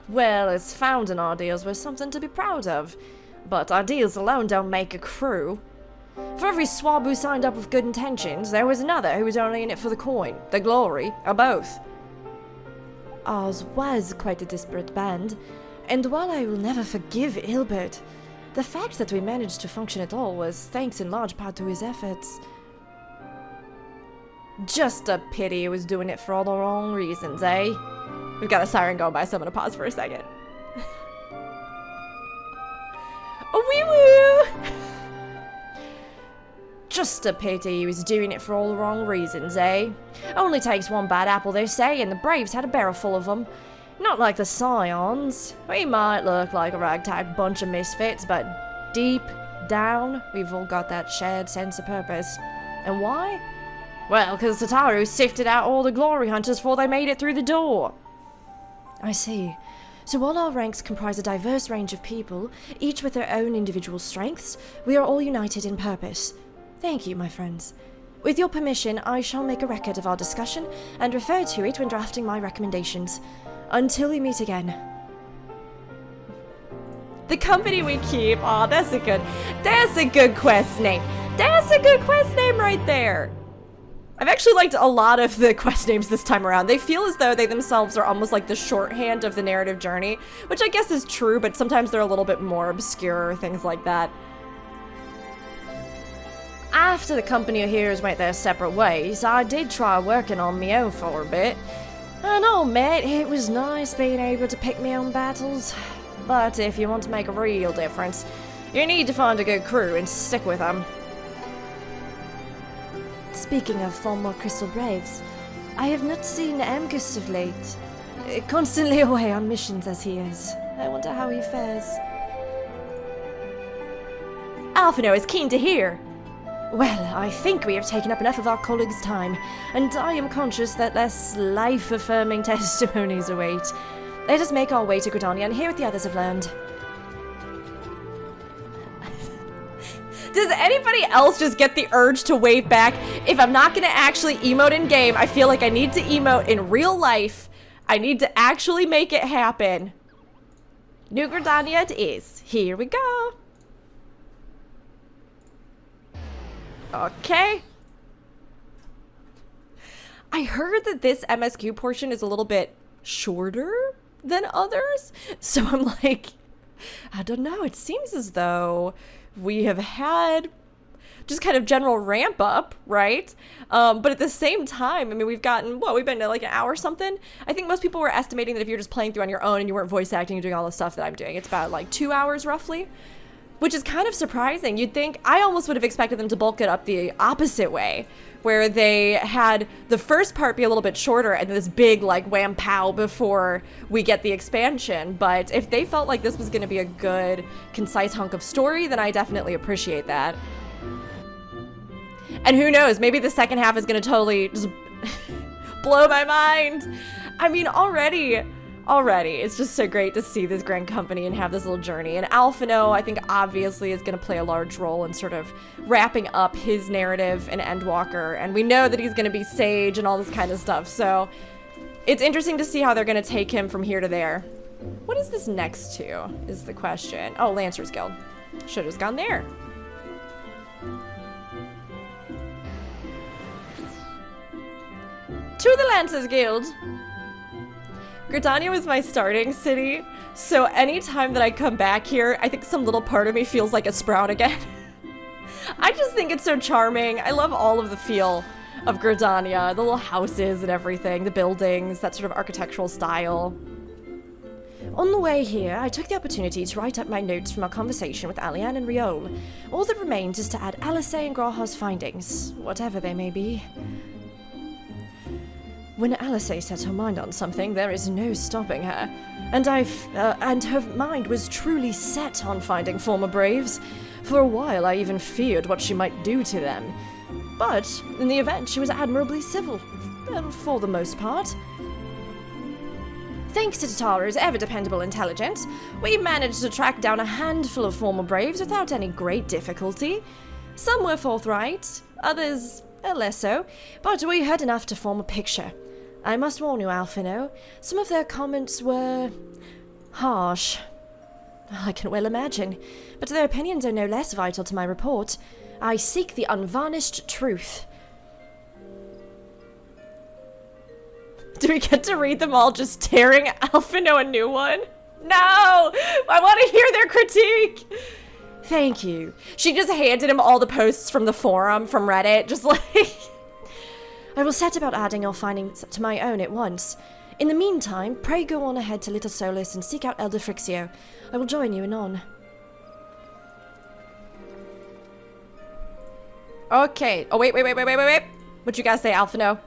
Well, as founding ideals were something to be proud of. But ideals alone don't make a crew. For every swab who signed up with good intentions, there was another who was only in it for the coin, the glory, or both. Ours was quite a disparate band, and while I will never forgive Ilbert, the fact that we managed to function at all was thanks in large part to his efforts. Just a pity he was doing it for all the wrong reasons, eh? We've got a siren going by, so I'm gonna pause for a second. Oh, wee-woo! Just a pity he was doing it for all the wrong reasons, eh? Only takes one bad apple, they say, and the Braves had a barrel full of them. Not like the Scions. We might look like a ragtag bunch of misfits, but deep down, we've all got that shared sense of purpose. And why? Well, because Tataru sifted out all the glory hunters before they made it through the door. I see. So while our ranks comprise a diverse range of people, each with their own individual strengths, we are all united in purpose. Thank you, my friends. With your permission, I shall make a record of our discussion and refer to it when drafting my recommendations. Until we meet again. The company we keep. Aw, that's a good quest name. That's a good quest name right there. I've actually liked a lot of the quest names this time around. They feel as though they themselves are almost like the shorthand of the narrative journey, which I guess is true, but sometimes they're a little bit more obscure, things like that. After the company of heroes went their separate ways, I did try working on me own for a bit. And I'll admit, it was nice being able to pick my own battles. But if you want to make a real difference, you need to find a good crew and stick with them. Speaking of former Crystal Braves, I have not seen Amgus of late. Constantly away on missions as he is. I wonder how he fares. Alphinaud is keen to hear. Well, I think we have taken up enough of our colleagues' time, and I am conscious that less life-affirming testimonies await. Let us make our way to Gridania and hear what the others have learned. Does anybody else just get the urge to wave back? If I'm not gonna actually emote in game, I feel like I need to emote in real life. I need to actually make it happen. New Gridania it is. Here we go. Okay. I heard that this MSQ portion is a little bit shorter than others. So I'm like, I don't know. It seems as though we have had just kind of general ramp up, right? But at the same time, I mean, we've gotten, what, we've been to like an hour or something? I think most people were estimating that if you're just playing through on your own and you weren't voice acting and doing all the stuff that I'm doing, it's about like 2 hours roughly. Which is kind of surprising. You'd think, I almost would have expected them to bulk it up the opposite way, where they had the first part be a little bit shorter and this big like wham pow before we get the expansion. But if they felt like this was going to be a good, concise hunk of story, then I definitely appreciate that. And who knows, maybe the second half is gonna totally just blow my mind. I mean, already, it's just so great to see this grand company and have this little journey. And Alphinaud, I think, obviously is going to play a large role in sort of wrapping up his narrative in Endwalker. And we know that he's going to be Sage and all this kind of stuff. So it's interesting to see how they're going to take him from here to there. What is this next to, is the question. Oh, Lancers Guild. Should have gone there. To the Lancers Guild. Gridania was my starting city, so anytime that I come back here, I think some little part of me feels like a sprout again. I just think it's so charming. I love all of the feel of Gridania, the little houses and everything, the buildings, that sort of architectural style. On the way here, I took the opportunity to write up my notes from our conversation with Alianne and Riol. All that remains is to add Alice and Graha's findings, whatever they may be. When Alice set her mind on something, there is no stopping her. And her mind was truly set on finding former Braves. For a while, I even feared what she might do to them. But, in the event, she was admirably civil, for the most part. Thanks to Tataru's ever-dependable intelligence, we managed to track down a handful of former Braves without any great difficulty. Some were forthright, others less so, but we heard enough to form a picture. I must warn you, Alphinaud, some of their comments were harsh. I can well imagine, but their opinions are no less vital to my report. I seek the unvarnished truth. Do we get to read them all just tearing Alphinaud a new one? No! I want to hear their critique! Thank you. She just handed him all the posts from the forum, from Reddit, just like... I will set about adding your findings to my own at once. In the meantime, pray go on ahead to Little Solus and seek out Elder Frixio. I will join you anon. Okay. Oh, wait. What'd you guys say, Alphinaud?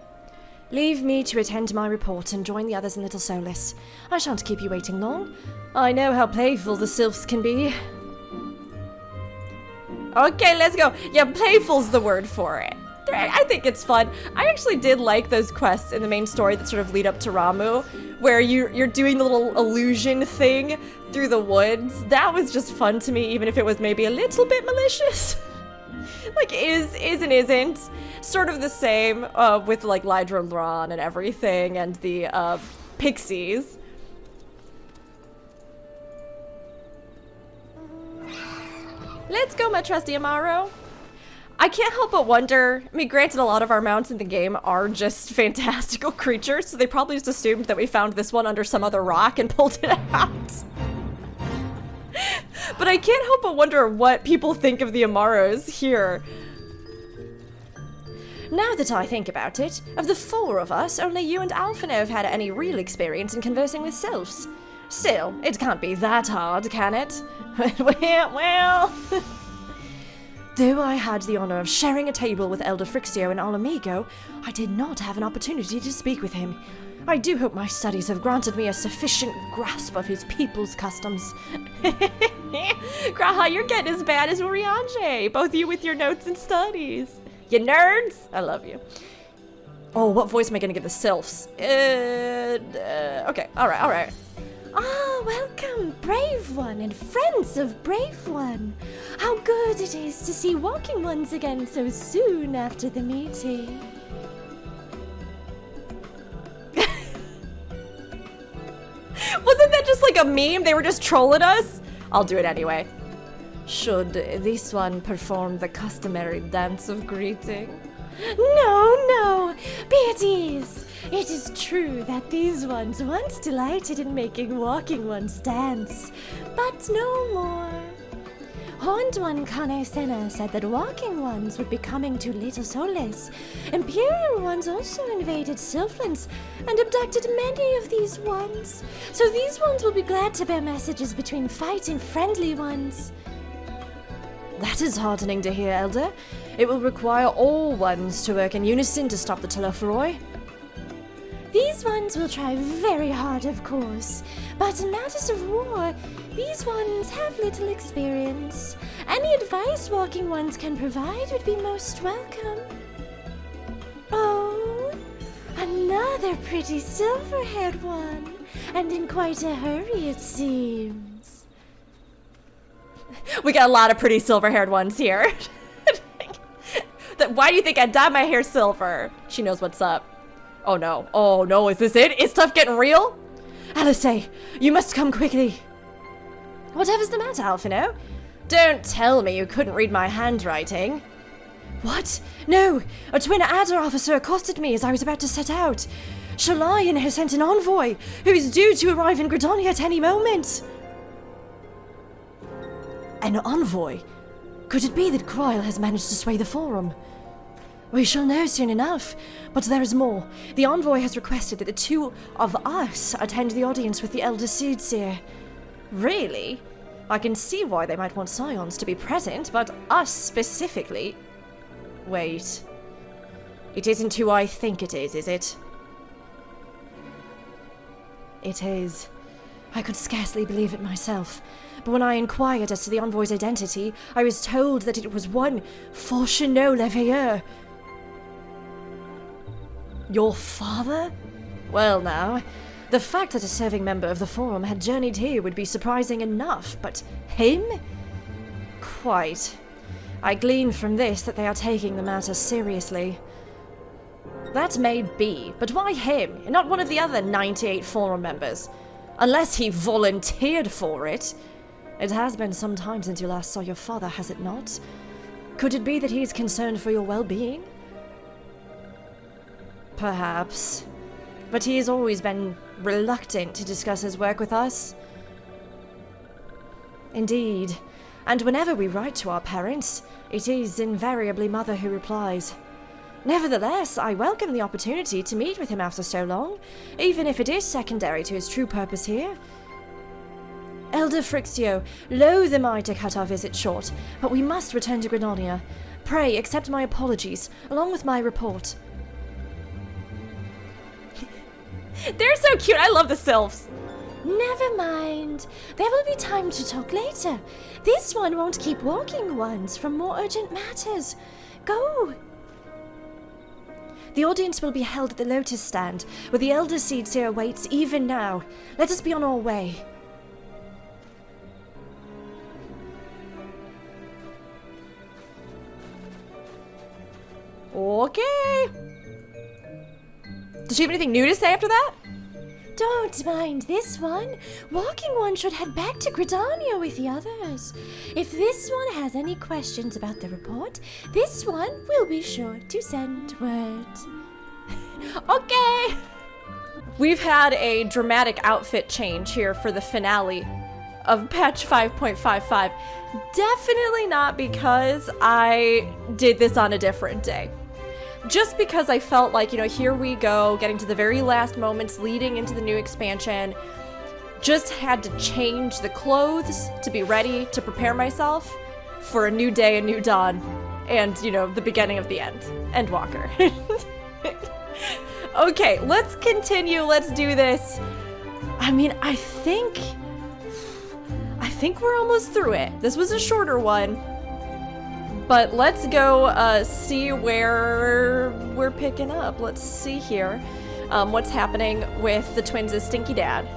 Leave me to attend to my report and join the others in Little Solus. I shan't keep you waiting long. I know how playful the Sylphs can be. Okay, let's go. Yeah, playful's the word for it. I think it's fun. I actually did like those quests in the main story that sort of lead up to Ramuh, where you're doing the little illusion thing through the woods. That was just fun to me, even if it was maybe a little bit malicious. Like, is and isn't. Sort of the same with, like, Lydrodron and everything, and the pixies. Let's go, my trusty Amaro. I can't help but wonder, I mean, granted, a lot of our mounts in the game are just fantastical creatures, so they probably just assumed that we found this one under some other rock and pulled it out. But I can't help but wonder what people think of the Amaros here. Now that I think about it, of the four of us, only you and Alphinaud have had any real experience in conversing with Sylphs. Still, it can't be that hard, can it? Well... Though I had the honor of sharing a table with Elder Frixio and Alamigo, I did not have an opportunity to speak with him. I do hope my studies have granted me a sufficient grasp of his people's customs. Graha, you're getting as bad as Urianger, both you with your notes and studies. You nerds! I love you. Oh, what voice am I gonna give the Sylphs? Okay, alright. Ah, welcome, Brave One and friends of Brave One. How good it is to see walking ones again so soon after the meeting. Wasn't that just like a meme? They were just trolling us? I'll do it anyway. Should this one perform the customary dance of greeting? No, be at ease. It is true that these ones once delighted in making walking ones dance, but no more. Horned one Kan-E-Senna said that walking ones would be coming to Little Solus. Imperial ones also invaded Sylphlands and abducted many of these ones. So these ones will be glad to bear messages between fighting friendly ones. That is heartening to hear, Elder. It will require all ones to work in unison to stop the Telophoroi. These ones will try very hard, of course, but in matters of war, these ones have little experience. Any advice walking ones can provide would be most welcome. Oh, another pretty silver-haired one, and in quite a hurry, it seems. We got a lot of pretty silver-haired ones here. Why do you think I dyed my hair silver? She knows what's up. Oh no, is this it? Is stuff getting real? Alice, you must come quickly. Whatever's the matter, Alphinaud? Don't tell me you couldn't read my handwriting. What? No, a twin adder officer accosted me as I was about to set out. Shalion has sent an envoy, who is due to arrive in Gridania at any moment. An envoy? Could it be that Croyle has managed to sway the Forum? We shall know soon enough, but there is more. The envoy has requested that the two of us attend the audience with the Elder Seedseer. Really? I can see why they might want Scions to be present, but us specifically... Wait. It isn't who I think it is it? It is. I could scarcely believe it myself. But when I inquired as to the envoy's identity, I was told that it was one Fourchenault l'Eveilleur. Your father? Well now, the fact that a serving member of the Forum had journeyed here would be surprising enough, but him? Quite. I glean from this that they are taking the matter seriously. That may be, but why him, and not one of the other 98 Forum members? Unless he volunteered for it. It has been some time since you last saw your father, has it not? Could it be that he is concerned for your well-being? Perhaps. But he has always been reluctant to discuss his work with us. Indeed. And whenever we write to our parents, it is invariably Mother who replies. Nevertheless, I welcome the opportunity to meet with him after so long, even if it is secondary to his true purpose here. Elder Frixio, loath am I to cut our visit short, but we must return to Gridania. Pray accept my apologies, along with my report. They're so cute. I love the Sylphs. Never mind. There will be time to talk later. This one won't keep walking ones from more urgent matters. Go. The audience will be held at the Lotus Stand, where the Elder Seedseer awaits even now. Let us be on our way. Okay. Does she have anything new to say after that? Don't mind this one. Walking one should head back to Gridania with the others. If this one has any questions about the report, this one will be sure to send word. Okay. We've had a dramatic outfit change here for the finale of patch 5.55. Definitely not because I did this on a different day. Just because I felt like, here we go, getting to the very last moments leading into the new expansion. Just had to change the clothes to be ready to prepare myself for a new day, a new dawn, and, the beginning of the end. Endwalker. Okay, let's continue. Let's do this. I think we're almost through it. This was a shorter one. But let's go see where we're picking up. Let's see here what's happening with the twins' stinky dad.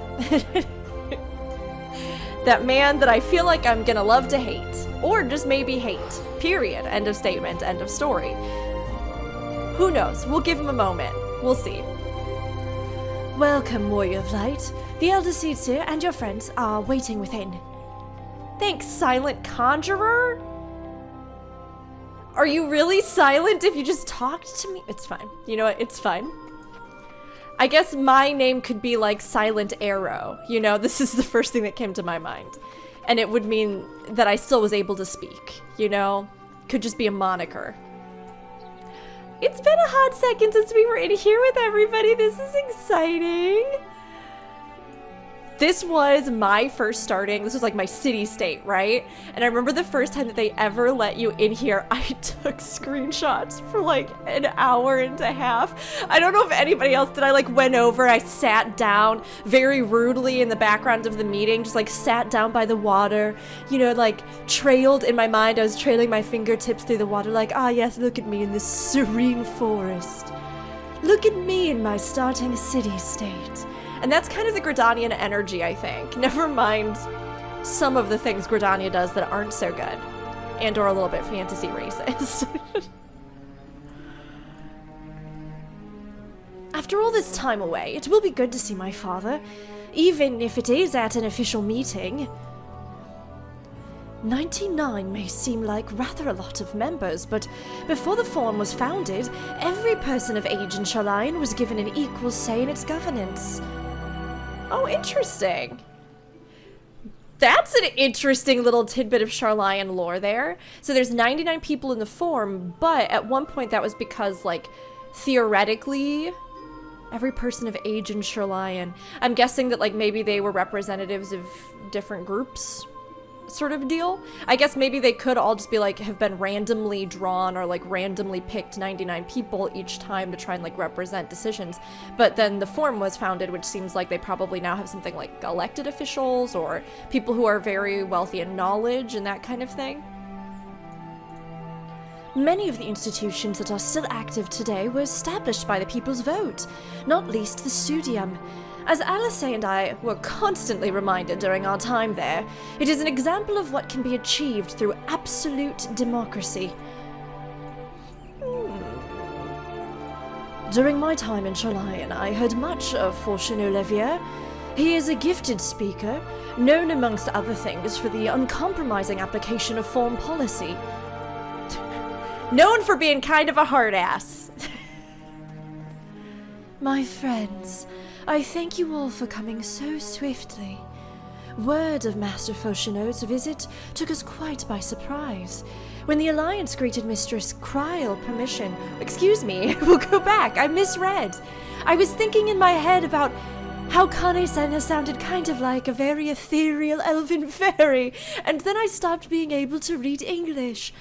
That man that I feel like I'm gonna love to hate. Or just maybe hate. Period. End of statement. End of story. Who knows? We'll give him a moment. We'll see. Welcome, Warrior of Light. The Elder Seedseer and your friends are waiting within. Thanks, Silent Conjurer? Are you really silent if you just talked to me? It's fine. You know what? It's fine. I guess my name could be like Silent Arrow. This is the first thing that came to my mind. And it would mean that I still was able to speak, Could just be a moniker. It's been a hot second since we were in here with everybody. This is exciting. This was my first starting. This was like my city-state, right? And I remember the first time that they ever let you in here, I took screenshots for like an hour and a half. I don't know if anybody else did. I like went over, I sat down very rudely in the background of the meeting, just like sat down by the water, you know, like trailed in my mind. I was trailing my fingertips through the water like, ah yes, look at me in this serene forest. Look at me in my starting city-state. And that's kind of the Gridanian energy, I think. Never mind some of the things Gridania does that aren't so good. And or a little bit fantasy racist. After all this time away, it will be good to see my father, even if it is at an official meeting. 99 may seem like rather a lot of members, but before the Forum was founded, every person of age in Sharlayan was given an equal say in its governance. Oh, interesting. That's an interesting little tidbit of Sharlayan lore there. So there's 99 people in the Forum, but at one point that was because, like, theoretically, every person of age in Sharlayan, I'm guessing that, like, maybe they were representatives of different groups, sort of deal. I guess maybe they could all just be like, have been randomly drawn or like randomly picked 99 people each time to try and like represent decisions. But then the Forum was founded, which seems like they probably now have something like elected officials or people who are very wealthy in knowledge and that kind of thing. Many of the institutions that are still active today were established by the people's vote, not least the Studium. As Alice and I were constantly reminded during our time there, it is an example of what can be achieved through absolute democracy. During my time in Sharlayan, I heard much of Fourchenault. He is a gifted speaker, known amongst other things for the uncompromising application of foreign policy. Known for being kind of a hard ass. My friends, I thank you all for coming so swiftly. Word of Master Fourchenault's visit took us quite by surprise. When the Alliance greeted Mistress Kryl permission... Excuse me, we'll go back, I misread. I was thinking in my head about how Kan-E-Senna sounded kind of like a very ethereal elven fairy, and then I stopped being able to read English.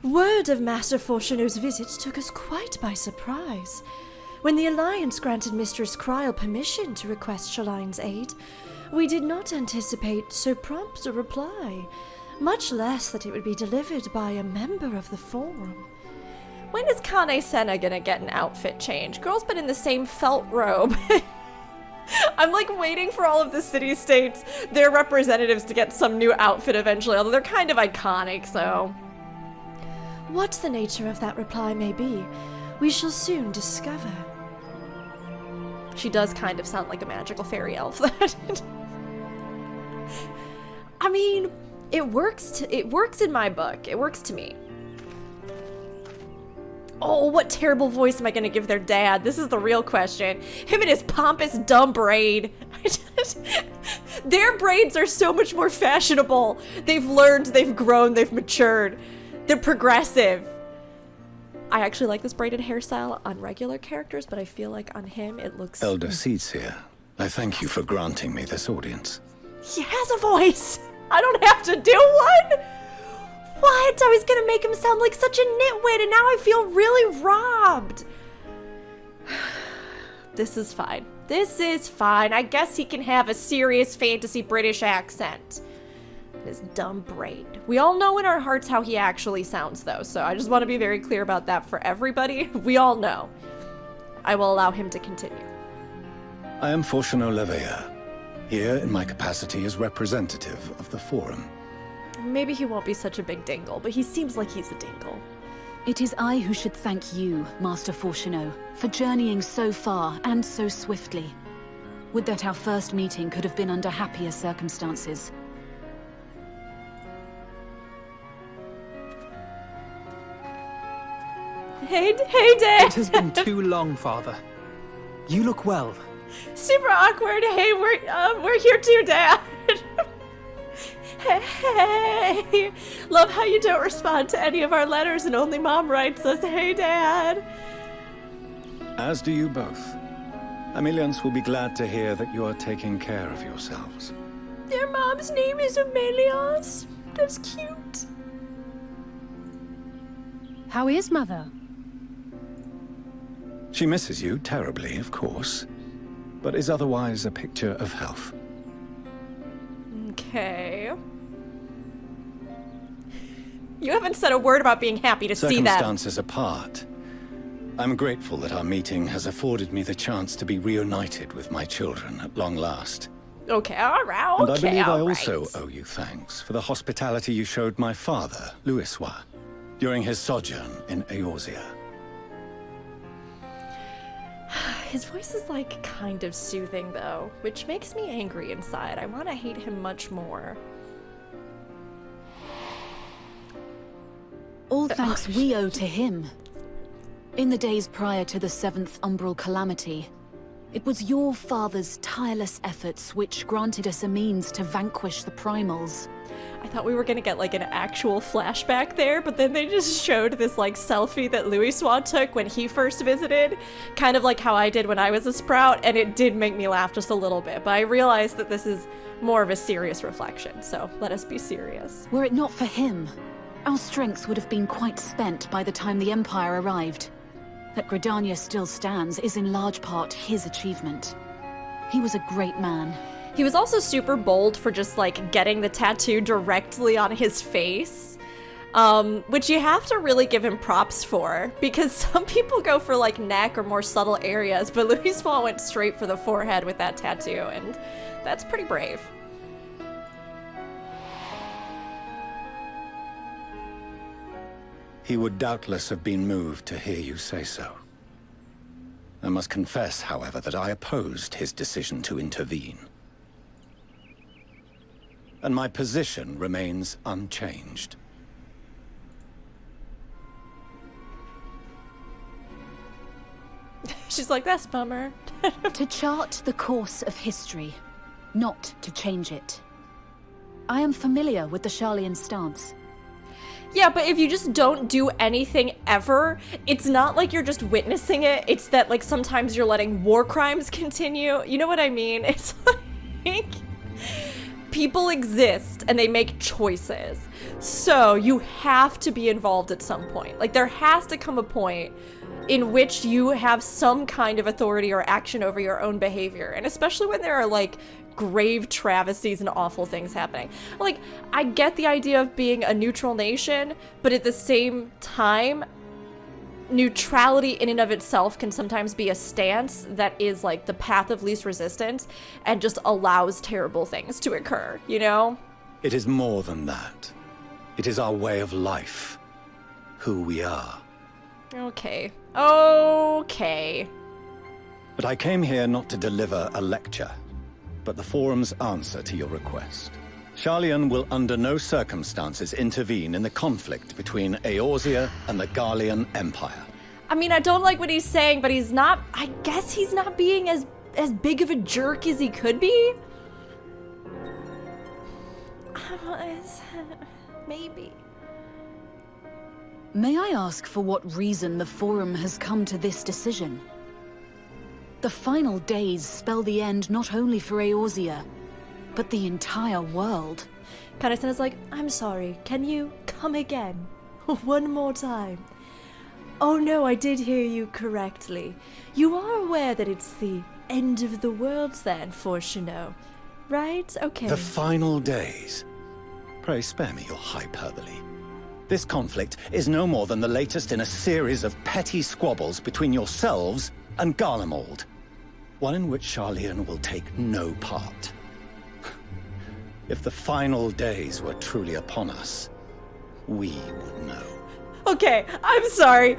Word of Master Fourchenault's visit took us quite by surprise. When the Alliance granted Mistress Kryl permission to request Sharlayan's aid, we did not anticipate so prompt a reply, much less that it would be delivered by a member of the Forum. When is Kan-E-Senna gonna get an outfit change? Girl's been in the same felt robe. I'm like waiting for all of the city-states, their representatives to get some new outfit eventually, although they're kind of iconic, so... What the nature of that reply may be, we shall soon discover. She does kind of sound like a magical fairy elf. I mean, it works in my book. It works to me. Oh, what terrible voice am I gonna give their dad? This is the real question. Him and his pompous dumb braid. Their braids are so much more fashionable. They've learned, they've grown, they've matured. They're progressive. I actually like this braided hairstyle on regular characters, but I feel like on him it looks... Elder Seeds here. I thank you for granting me this audience. He has a voice! I don't have to do one? What? I was gonna make him sound like such a nitwit, and now I feel really robbed. This is fine. This is fine. I guess he can have a serious fantasy British accent. His dumb braid. We all know in our hearts how he actually sounds, though, so I just want to be very clear about that for everybody. We all know. I will allow him to continue. I am Fourchenault, here in my capacity as representative of the Forum. Maybe he won't be such a big dingle, but he seems like he's a dingle. It is I who should thank you, Master Fourchenault, for journeying so far and so swiftly. Would that our first meeting could have been under happier circumstances. Hey, Dad! It has been too long, Father. You look well. Super awkward. Hey, we're here too, Dad. Hey! Love how you don't respond to any of our letters and only Mom writes us, hey, Dad. As do you both. Amelians will be glad to hear that you are taking care of yourselves. Their mom's name is Amelios. That's cute. How is Mother? She misses you terribly, of course, but is otherwise a picture of health. Okay. You haven't said a word about being happy to see them. Circumstances apart, I'm grateful that our meeting has afforded me the chance to be reunited with my children at long last. Okay, all right, okay, And I believe I all also right. owe you thanks for the hospitality you showed my father, Louisois, during his sojourn in Eorzea. His voice is like kind of soothing though, which makes me angry inside. I want to hate him much more. All thanks we owe to him. In the days prior to the 7th Umbral Calamity, it was your father's tireless efforts which granted us a means to vanquish the Primals. I thought we were gonna get like an actual flashback there, but then they just showed this like selfie that Louisois took when he first visited, kind of like how I did when I was a Sprout, and it did make me laugh just a little bit, but I realized that this is more of a serious reflection, so let us be serious. Were it not for him, our strength would have been quite spent by the time the Empire arrived. That Gridania still stands is in large part his achievement. He was a great man. He was also super bold for just like getting the tattoo directly on his face, which you have to really give him props for, because some people go for like neck or more subtle areas, but Louisois went straight for the forehead with that tattoo, and that's pretty brave. He would doubtless have been moved to hear you say so. I must confess, however, that I opposed his decision to intervene. And my position remains unchanged. She's like, that's a bummer. To chart the course of history, not to change it. I am familiar with the Sharlayan stance. Yeah, but if you just don't do anything ever, it's not like you're just witnessing it. It's that, like, sometimes you're letting war crimes continue. You know what I mean? It's like, people exist and they make choices. So you have to be involved at some point. Like, there has to come a point in which you have some kind of authority or action over your own behavior. And especially when there are, like, grave travesties and awful things happening. Like, I get the idea of being a neutral nation, but at the same time, neutrality in and of itself can sometimes be a stance that is like the path of least resistance and just allows terrible things to occur, you know? It is more than that. It is our way of life. Who we are. Okay. Okay. But I came here not to deliver a lecture, but the Forum's answer to your request. Sharlayan will under no circumstances intervene in the conflict between Eorzea and the Garlean Empire. I mean, I don't like what he's saying, but he's not, I guess he's not being as big of a jerk as he could be? Maybe. May I ask for what reason the Forum has come to this decision? The final days spell the end not only for Eorzea, but the entire world. Kan-E-Senna's like, I'm sorry, can you come again? One more time. Oh no, I did hear you correctly. You are aware that it's the end of the world then, Fourchenault, right? Okay. The final days. Pray spare me your hyperbole. This conflict is no more than the latest in a series of petty squabbles between yourselves and Garlemald. One in which Sharlayan will take no part. If the final days were truly upon us, we would know. Okay, I'm sorry.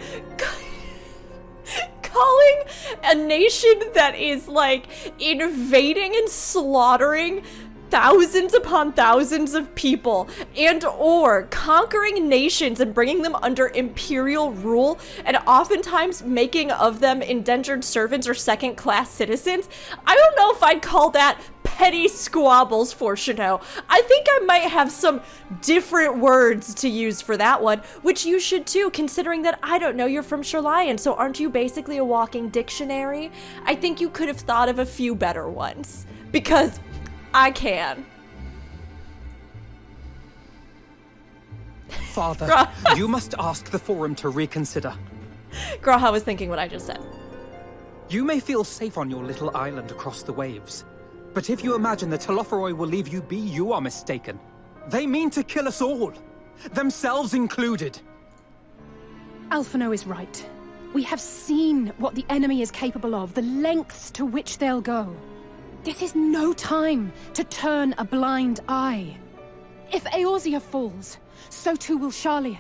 Calling a nation that is, like, invading and slaughtering thousands upon thousands of people and or conquering nations and bringing them under imperial rule and oftentimes making of them indentured servants or second-class citizens, I don't know if I'd call that petty squabbles, Fourchenault. I think I might have some different words to use for that one, which you should too, considering that, I don't know, you're from Sherlion, so aren't you basically a walking dictionary? I think you could have thought of a few better ones, because I can. Father, you must ask the Forum to reconsider. Graha was thinking what I just said. You may feel safe on your little island across the waves, but if you imagine the Telophoroi will leave you be, you are mistaken. They mean to kill us all, themselves included. Alphinaud is right. We have seen what the enemy is capable of, the lengths to which they'll go. This is no time to turn a blind eye. If Eorzea falls, so too will Sharlayan.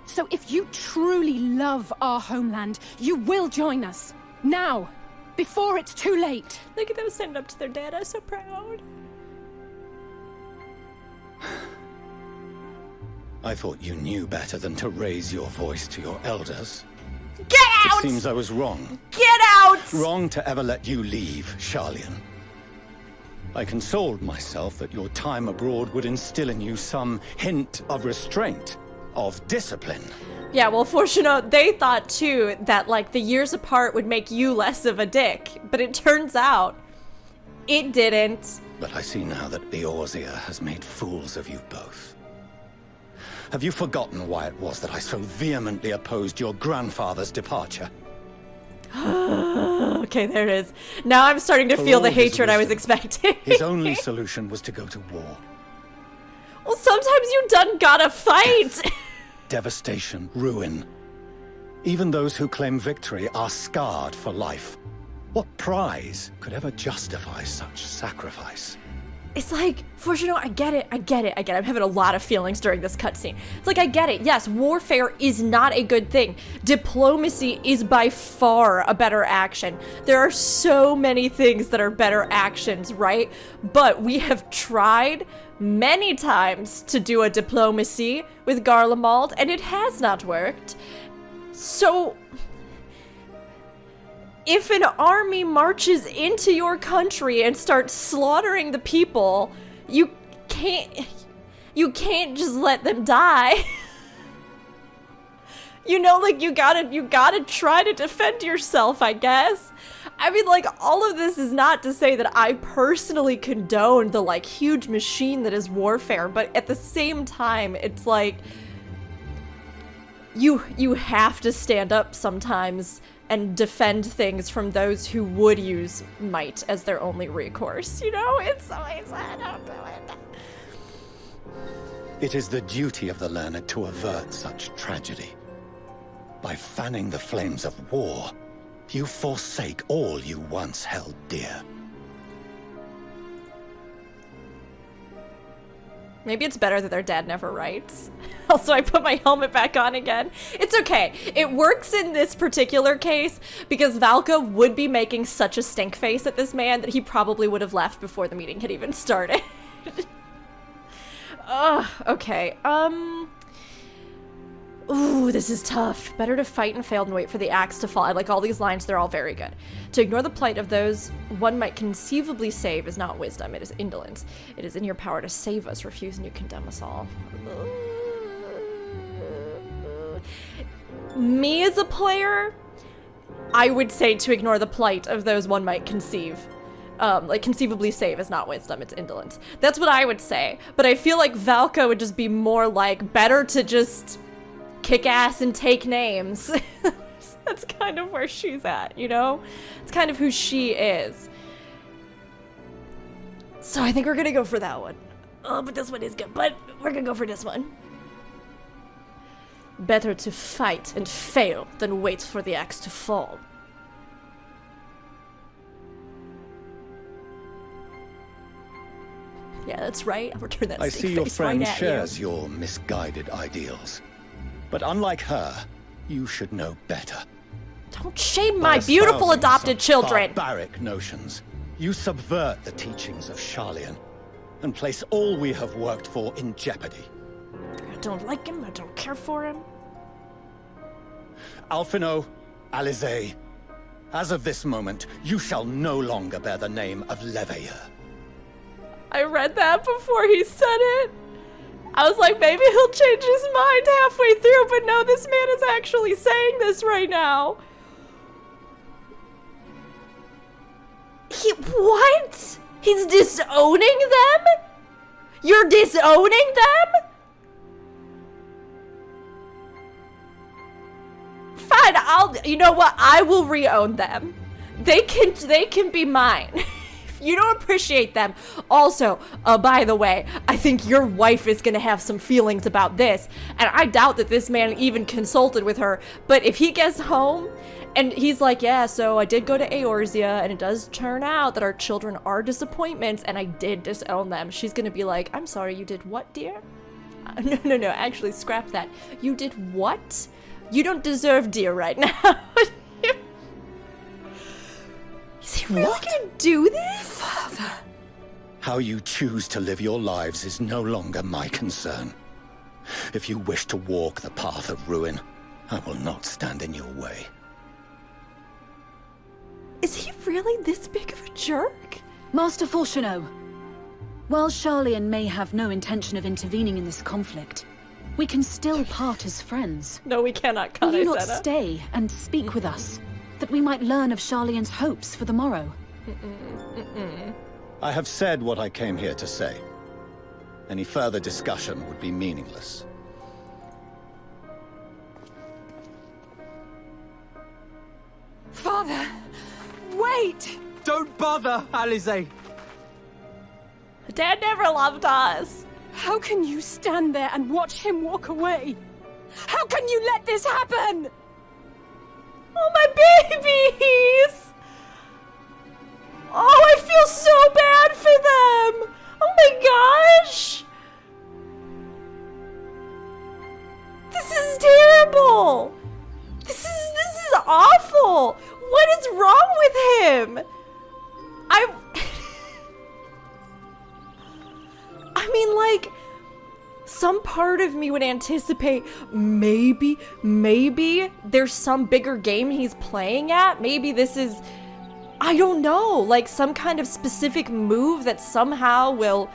So if you truly love our homeland, you will join us. Now, before it's too late. Look at them standing up to their dad. I'm so proud. I thought you knew better than to raise your voice to your elders. Get out! It seems I was wrong. Get out! Wrong to ever let you leave, Sharlayan. I consoled myself that your time abroad would instill in you some hint of restraint, of discipline. Yeah, well, Fourchenault, they thought too that, like, the years apart would make you less of a dick, but it turns out it didn't. But I see now that Eorzea has made fools of you both. Have you forgotten why it was that I so vehemently opposed your grandfather's departure? Okay, there it is. Now I'm starting to feel the hatred I was expecting. His only solution was to go to war. Well, sometimes you done gotta fight. Devastation, ruin. Even those who claim victory are scarred for life. What prize could ever justify such sacrifice? It's like, Fourchenault, I get it. I'm having a lot of feelings during this cutscene. It's like, I get it. Yes, warfare is not a good thing. Diplomacy is by far a better action. There are so many things that are better actions, right? But we have tried many times to do a diplomacy with Garlemald, and it has not worked. So if an army marches into your country and starts slaughtering the people, you can't just let them die. You know, like, you gotta try to defend yourself, I guess. I mean, like, all of this is not to say that I personally condone the, like, huge machine that is warfare, but at the same time, it's like, you have to stand up sometimes and defend things from those who would use might as their only recourse, you know? It's always, I don't do it. It is the duty of the learned to avert such tragedy. By fanning the flames of war, you forsake all you once held dear. Maybe it's better that their dad never writes. Also, I put my helmet back on again. It's okay. It works in this particular case because Valka would be making such a stink face at this man that he probably would have left before the meeting had even started. Okay. Ooh, this is tough. Better to fight and fail than wait for the axe to fall. I like all these lines. They're all very good. To ignore the plight of those one might conceivably save is not wisdom. It is indolence. It is in your power to save us. Refuse and you condemn us all. Me as a player, I would say to ignore the plight of those one might conceive. Like, conceivably save is not wisdom, it's indolence. That's what I would say. But I feel like Valka would just be more like, better to just kick ass and take names. That's kind of where she's at, you know? It's kind of who she is. So I think we're gonna go for that one. Oh, but this one is good, but we're gonna go for this one. Better to fight and fail than wait for the axe to fall. Yeah, that's right. I'll return that I see your friend right shares your misguided ideals. But unlike her, you should know better. Don't shame my beautiful adopted children! Barbaric notions. You subvert the teachings of Sharlayan and place all we have worked for in jeopardy. I don't like him, I don't care for him. Alphinaud, Alizé, as of this moment, you shall no longer bear the name of Leveilleur. I read that before he said it. I was like, maybe he'll change his mind halfway through, but no, this man is actually saying this right now. What? He's disowning them? You're disowning them? Fine, you know what? I will re-own them. They can be mine. If you don't appreciate them. Also, by the way, I think your wife is gonna have some feelings about this, and I doubt that this man even consulted with her, but if he gets home, and he's like, yeah, so I did go to Eorzea, and it does turn out that our children are disappointments, and I did disown them. She's gonna be like, I'm sorry, you did what, dear? No, actually, scrap that. You did what? You don't deserve dear right now. Is he really gonna do this? Father. How you choose to live your lives is no longer my concern. If you wish to walk the path of ruin, I will not stand in your way. Is he really this big of a jerk? Master Fourchenault, while Sharlayan may have no intention of intervening in this conflict, we can still part as friends. No, we cannot, Will you not Kan-E-Senna. stay and speak with us, that we might learn of Sharlayan's hopes for the morrow? I have said what I came here to say. Any further discussion would be meaningless. Father! Wait! Don't bother, Alize! Dad never loved us. How can you stand there and watch him walk away? How can you let this happen? Oh, my babies! Oh, I feel so bad for them! Oh my gosh! This is terrible! This is awful! What is wrong with him? I mean, like, some part of me would anticipate maybe there's some bigger game he's playing at. Maybe this is, I don't know, like some kind of specific move that somehow will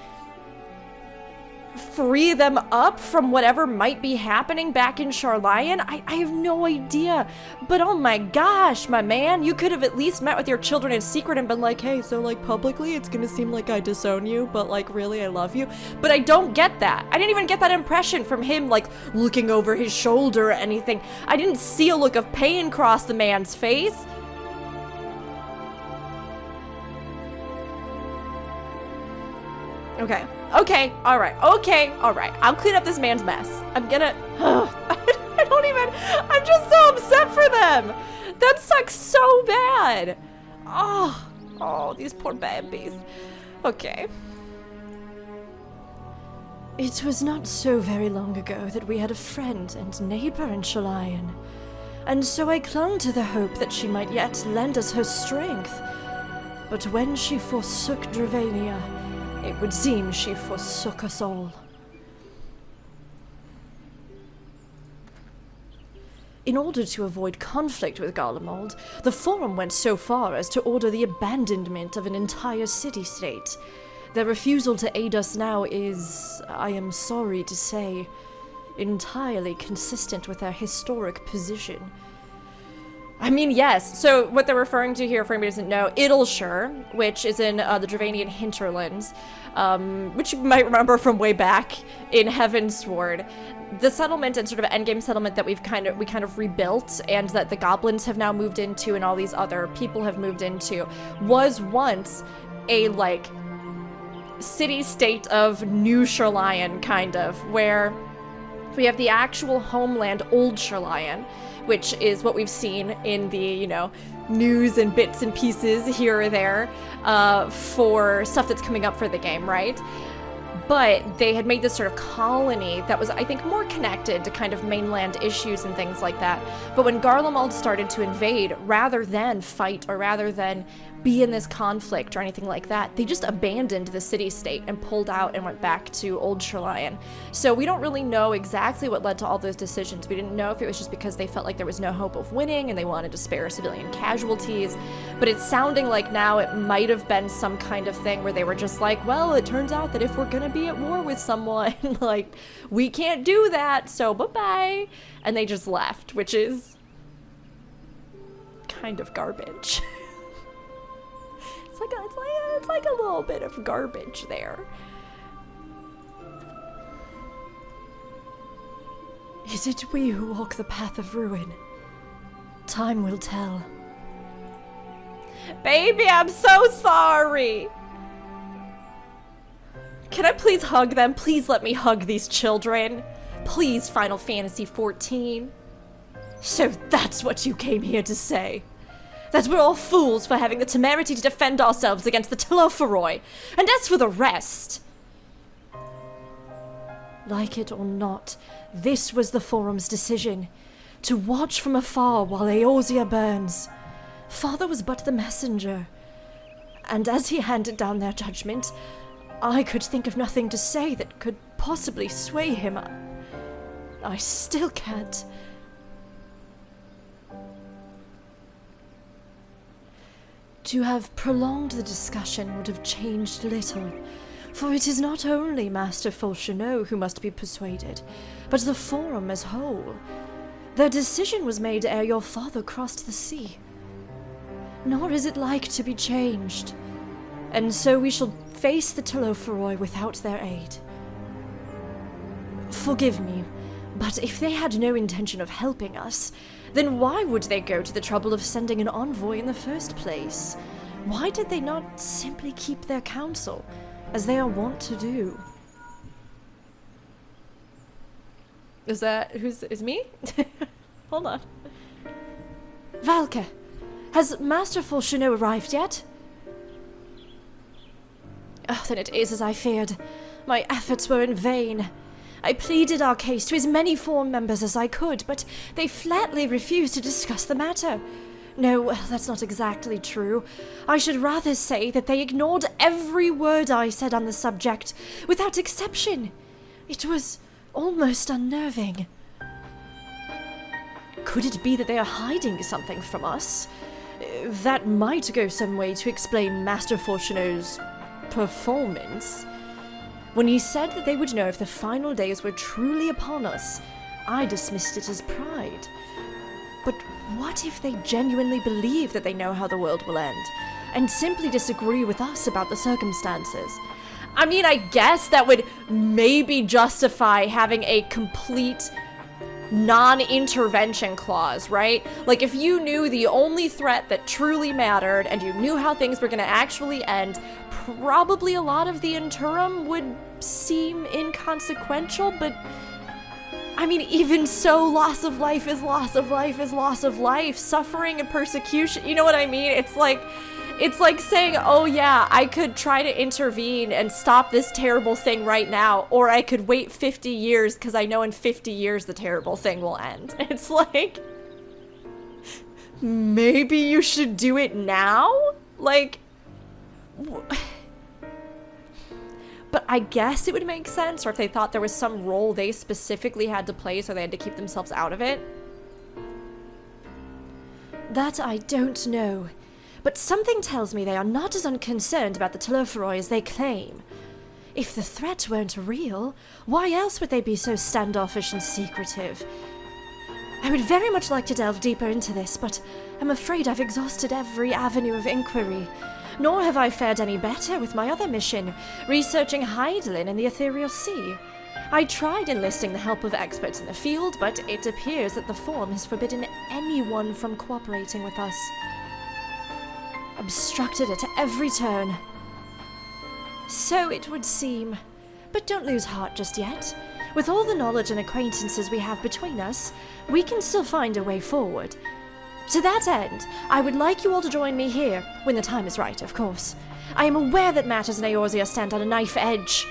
free them up from whatever might be happening back in Sharlayan. I have no idea. But oh my gosh, my man, you could have at least met with your children in secret and been like, hey, so like publicly it's gonna seem like I disown you, but like really I love you. But I don't get that. I didn't even get that impression from him like looking over his shoulder or anything. I didn't see a look of pain cross the man's face. Okay, alright, I'll clean up this man's mess. I'm gonna, I'm just so upset for them. That sucks so bad. Oh, these poor babies. Okay. It was not so very long ago that we had a friend and neighbor in Sharlayan, and so I clung to the hope that she might yet lend us her strength. But when she forsook Dravania, it would seem she forsook us all. In order to avoid conflict with Garlemald, the Forum went so far as to order the abandonment of an entire city-state. Their refusal to aid us now is, I am sorry to say, entirely consistent with their historic position. I mean, yes, so what they're referring to here, for anybody who doesn't know, Idleshire, which is in the Dravanian hinterlands, which you might remember from way back in Heavensward. The settlement and sort of endgame settlement that we kind of rebuilt and that the goblins have now moved into and all these other people have moved into was once a, like, city-state of New Sharlayan, kind of, where we have the actual homeland, Old Sharlayan, which is what we've seen in the, you know, news and bits and pieces here or there for stuff that's coming up for the game, right? But they had made this sort of colony that was, I think, more connected to kind of mainland issues and things like that. But when Garlemald started to invade, rather than fight or rather than be in this conflict or anything like that. They just abandoned the city-state and pulled out and went back to Old Sherlion. So we don't really know exactly what led to all those decisions. We didn't know if it was just because they felt like there was no hope of winning and they wanted to spare civilian casualties. But it's sounding like now it might have been some kind of thing where they were just like, well, it turns out that if we're gonna be at war with someone, like, we can't do that, so bye-bye. And they just left, which is kind of garbage. It's like a little bit of garbage there. Is it we who walk the path of ruin? Time will tell. Baby, I'm so sorry. Can I please hug them? Please let me hug these children. Please, Final Fantasy XIV. So that's what you came here to say. That we're all fools for having the temerity to defend ourselves against the Telophoroi. And as for the rest... Like it or not, this was the Forum's decision. To watch from afar while Eorzea burns. Father was but the messenger. And as he handed down their judgment, I could think of nothing to say that could possibly sway him. I still can't. To have prolonged the discussion would have changed little, for it is not only Master Fourchenault who must be persuaded, but the Forum as whole. Their decision was made ere your father crossed the sea. Nor is it like to be changed, and so we shall face the Telophoroi without their aid. Forgive me, but if they had no intention of helping us, then why would they go to the trouble of sending an envoy in the first place? Why did they not simply keep their counsel, as they are wont to do? Is me? Hold on. Valka, has Master Fourchenault arrived yet? Oh, then it is as I feared. My efforts were in vain. I pleaded our case to as many Forum members as I could, but they flatly refused to discuss the matter. No, that's not exactly true. I should rather say that they ignored every word I said on the subject, without exception. It was almost unnerving. Could it be that they are hiding something from us? That might go some way to explain Master Fourchenault's performance. When he said that they would know if the final days were truly upon us, I dismissed it as pride. But what if they genuinely believe that they know how the world will end, and simply disagree with us about the circumstances? I mean, I guess that would maybe justify having a complete non-intervention clause, right? Like, if you knew the only threat that truly mattered, and you knew how things were going to actually end, probably a lot of the interim would seem inconsequential, but I mean, even so, loss of life is loss of life is loss of life. Suffering and persecution, you know what I mean? It's like saying, oh yeah, I could try to intervene and stop this terrible thing right now, or I could wait 50 years because I know in 50 years the terrible thing will end. It's like, maybe you should do it now? Like, but I guess it would make sense, or if they thought there was some role they specifically had to play so they had to keep themselves out of it. That I don't know, but something tells me they are not as unconcerned about the Telophoroi as they claim. If the threat weren't real, why else would they be so standoffish and secretive? I would very much like to delve deeper into this, but I'm afraid I've exhausted every avenue of inquiry. Nor have I fared any better with my other mission, researching Hydaelyn in the Ethereal Sea. I tried enlisting the help of experts in the field, but it appears that the Forum has forbidden anyone from cooperating with us. Obstructed at every turn. So it would seem. But don't lose heart just yet. With all the knowledge and acquaintances we have between us, we can still find a way forward. To that end, I would like you all to join me here, when the time is right, of course. I am aware that matters in Eorzea stand on a knife edge.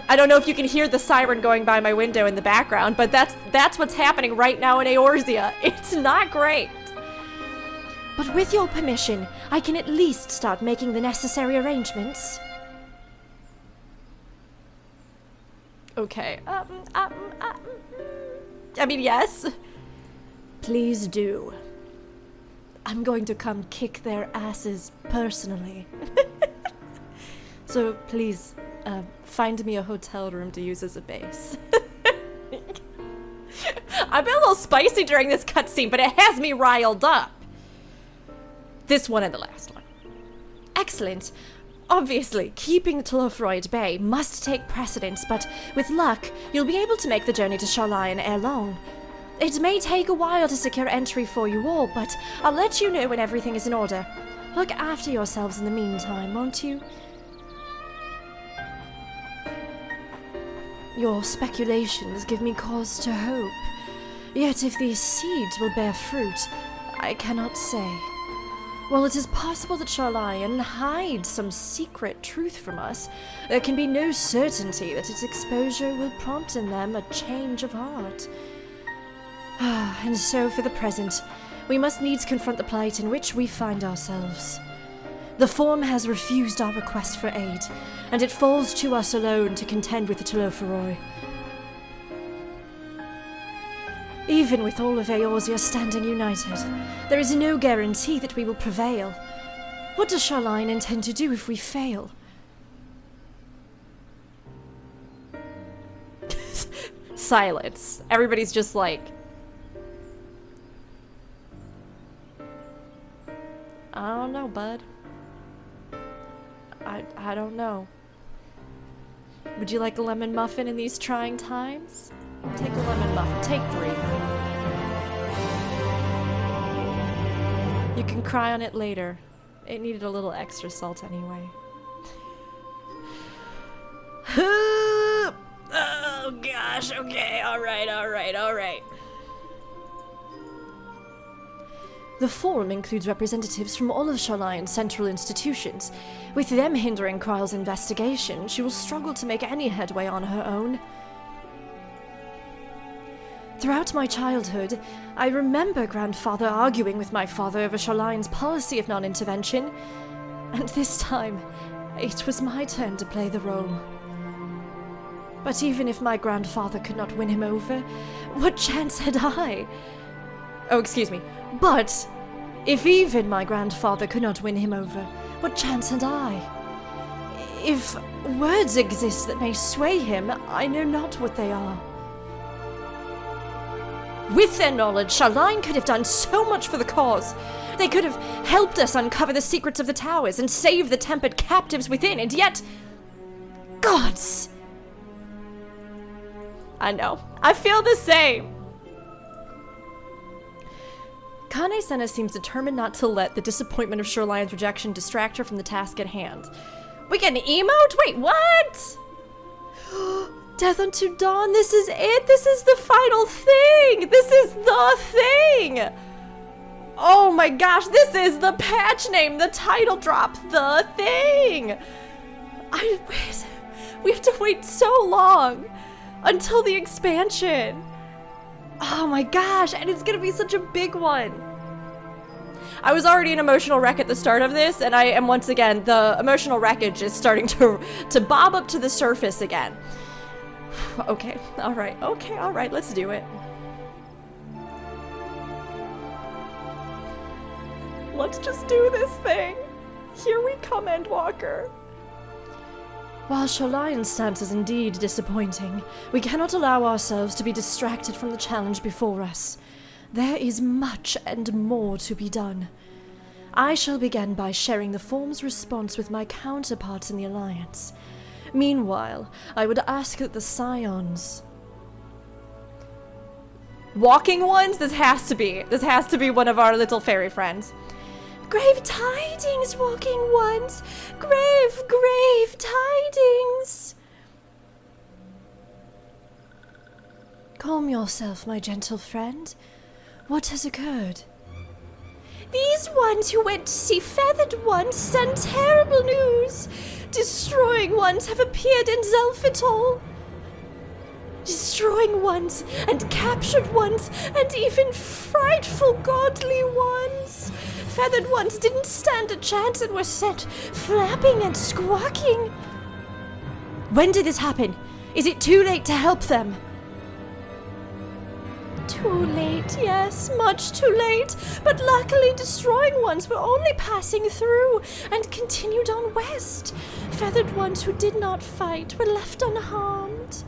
I don't know if you can hear the siren going by my window in the background, but that's what's happening right now in Eorzea. It's not great. But with your permission, I can at least start making the necessary arrangements. Okay, I mean, yes. Please do. I'm going to come kick their asses personally. So please, find me a hotel room to use as a base. I've been a little spicy during this cutscene, but it has me riled up. This one and the last one. Excellent. Obviously, keeping Telophroy at bay must take precedence, but with luck, you'll be able to make the journey to Sharlayan ere long. It may take a while to secure entry for you all, but I'll let you know when everything is in order. Look after yourselves in the meantime, won't you? Your speculations give me cause to hope. Yet if these seeds will bear fruit, I cannot say. While it is possible that Sharlayan hides some secret truth from us, there can be no certainty that its exposure will prompt in them a change of heart. And so, for the present, we must needs confront the plight in which we find ourselves. The Form has refused our request for aid, and it falls to us alone to contend with the Telophroy. Even with all of Eorzea standing united, there is no guarantee that we will prevail. What does Sharlayan intend to do if we fail? Silence. Everybody's just like... I don't know, bud. I don't know. Would you like a lemon muffin in these trying times? Take a lemon muffin. Take 3. You can cry on it later. It needed a little extra salt anyway. Oh gosh, okay, alright. The Forum includes representatives from all of Sharlayan's central institutions. With them hindering Kryle's investigation, she will struggle to make any headway on her own. Throughout my childhood, I remember Grandfather arguing with my father over Sharlayan's policy of non-intervention, and this time, it was my turn to play the role. But even if my grandfather could not win him over, what chance had I? Oh, excuse me. But if even my grandfather could not win him over, what chance had I? If words exist that may sway him, I know not what they are. With their knowledge, Sharlayan could have done so much for the cause. They could have helped us uncover the secrets of the towers and save the tempered captives within, and yet... Gods! I know. I feel the same. Kan-E-Senna seems determined not to let the disappointment of Sharlayan's rejection distract her from the task at hand. We get an emote? Wait, what? Death Unto Dawn, this is it? This is the final thing! This is the thing! Oh my gosh, this is the patch name, the title drop, the thing! We have to wait so long until the expansion. Oh my gosh, and it's gonna be such a big one. I was already an emotional wreck at the start of this, and I am once again, the emotional wreckage is starting to bob up to the surface again. Okay, alright, let's do it. Let's just do this thing. Here we come, Endwalker. While Sharlayan's stance is indeed disappointing, we cannot allow ourselves to be distracted from the challenge before us. There is much and more to be done. I shall begin by sharing the Form's response with my counterparts in the Alliance. Meanwhile, I would ask that the Scions... Walking ones? This has to be one of our little fairy friends. Grave tidings, walking ones! Grave tidings! Calm yourself, my gentle friend. What has occurred? These ones who went to see Feathered Ones send terrible news. Destroying ones have appeared in Zelfitol. Destroying ones, and captured ones, and even frightful godly ones. feathered ones didn't stand a chance and were sent flapping and squawking. When did this happen? Is it too late to help them? Too late, yes, much too late. But luckily destroying ones were only passing through and continued on west. Feathered ones who did not fight were left unharmed.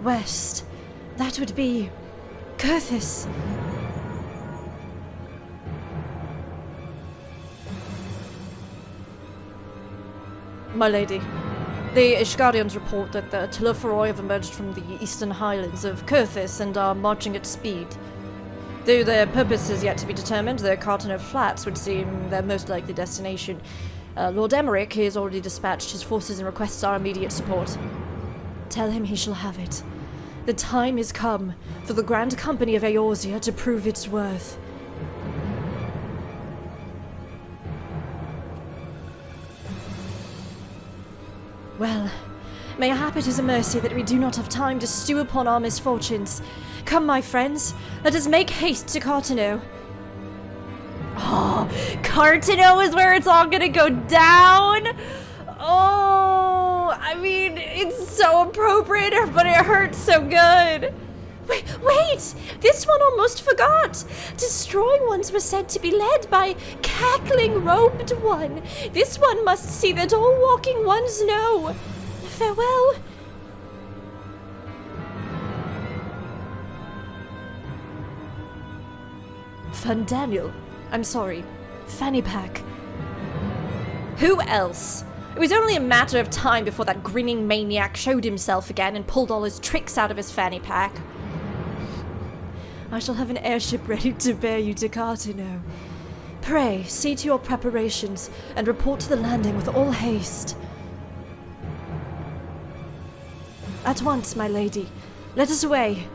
West. That would be Kurthis. My lady, the Ishgarians report that the Telophoroi have emerged from the eastern highlands of Kurthis and are marching at speed. Though their purpose is yet to be determined, the Cartano Flats would seem their most likely destination. Lord Emmerich has already dispatched his forces and requests our immediate support. Tell him he shall have it. The time is come for the Grand Company of Eorzea to prove its worth. Well, mayhap it is a mercy that we do not have time to stew upon our misfortunes. Come, my friends, let us make haste to Cartano. Oh, Cartano is where it's all gonna go down? Oh, I mean, it's so appropriate, but it hurts so good. Wait! This one almost forgot! Destroying ones were said to be led by cackling robed one. This one must see that all walking ones know. Farewell. Daniel. I'm sorry. Fanny Pack. Who else? It was only a matter of time before that grinning maniac showed himself again and pulled all his tricks out of his fanny pack. I shall have an airship ready to bear you to Cartano. Pray, see to your preparations and report to the landing with all haste. At once, my lady. Let us away.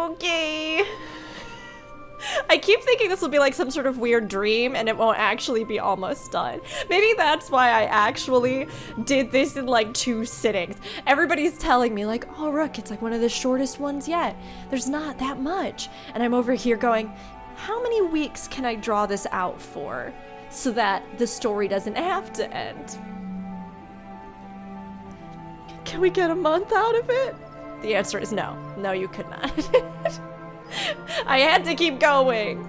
Okay. I keep thinking this will be like some sort of weird dream and it won't actually be almost done. Maybe that's why I actually did this in like 2 sittings. Everybody's telling me like, oh Rook, it's like one of the shortest ones yet. There's not that much. And I'm over here going, how many weeks can I draw this out for so that the story doesn't have to end? Can we get a month out of it? The answer is no. No, you could not. I had to keep going.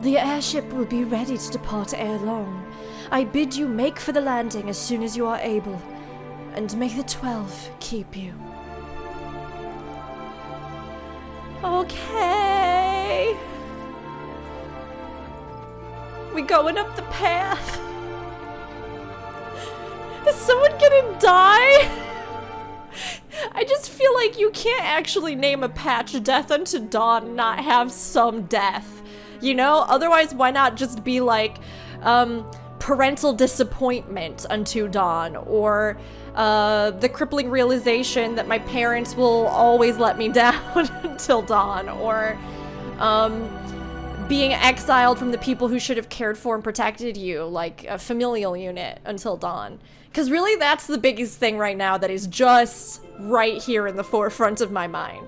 The airship will be ready to depart ere long. I bid you make for the landing as soon as you are able, and may the 12 keep you. Okay. We going up the path. Is someone gonna die? I just feel like you can't actually name a patch Death Unto Dawn and not have some death. You know? Otherwise, why not just be like, parental disappointment unto dawn, or the crippling realization that my parents will always let me down until dawn, or being exiled from the people who should have cared for and protected you, like a familial unit until dawn. Because really, that's the biggest thing right now that is just right here in the forefront of my mind.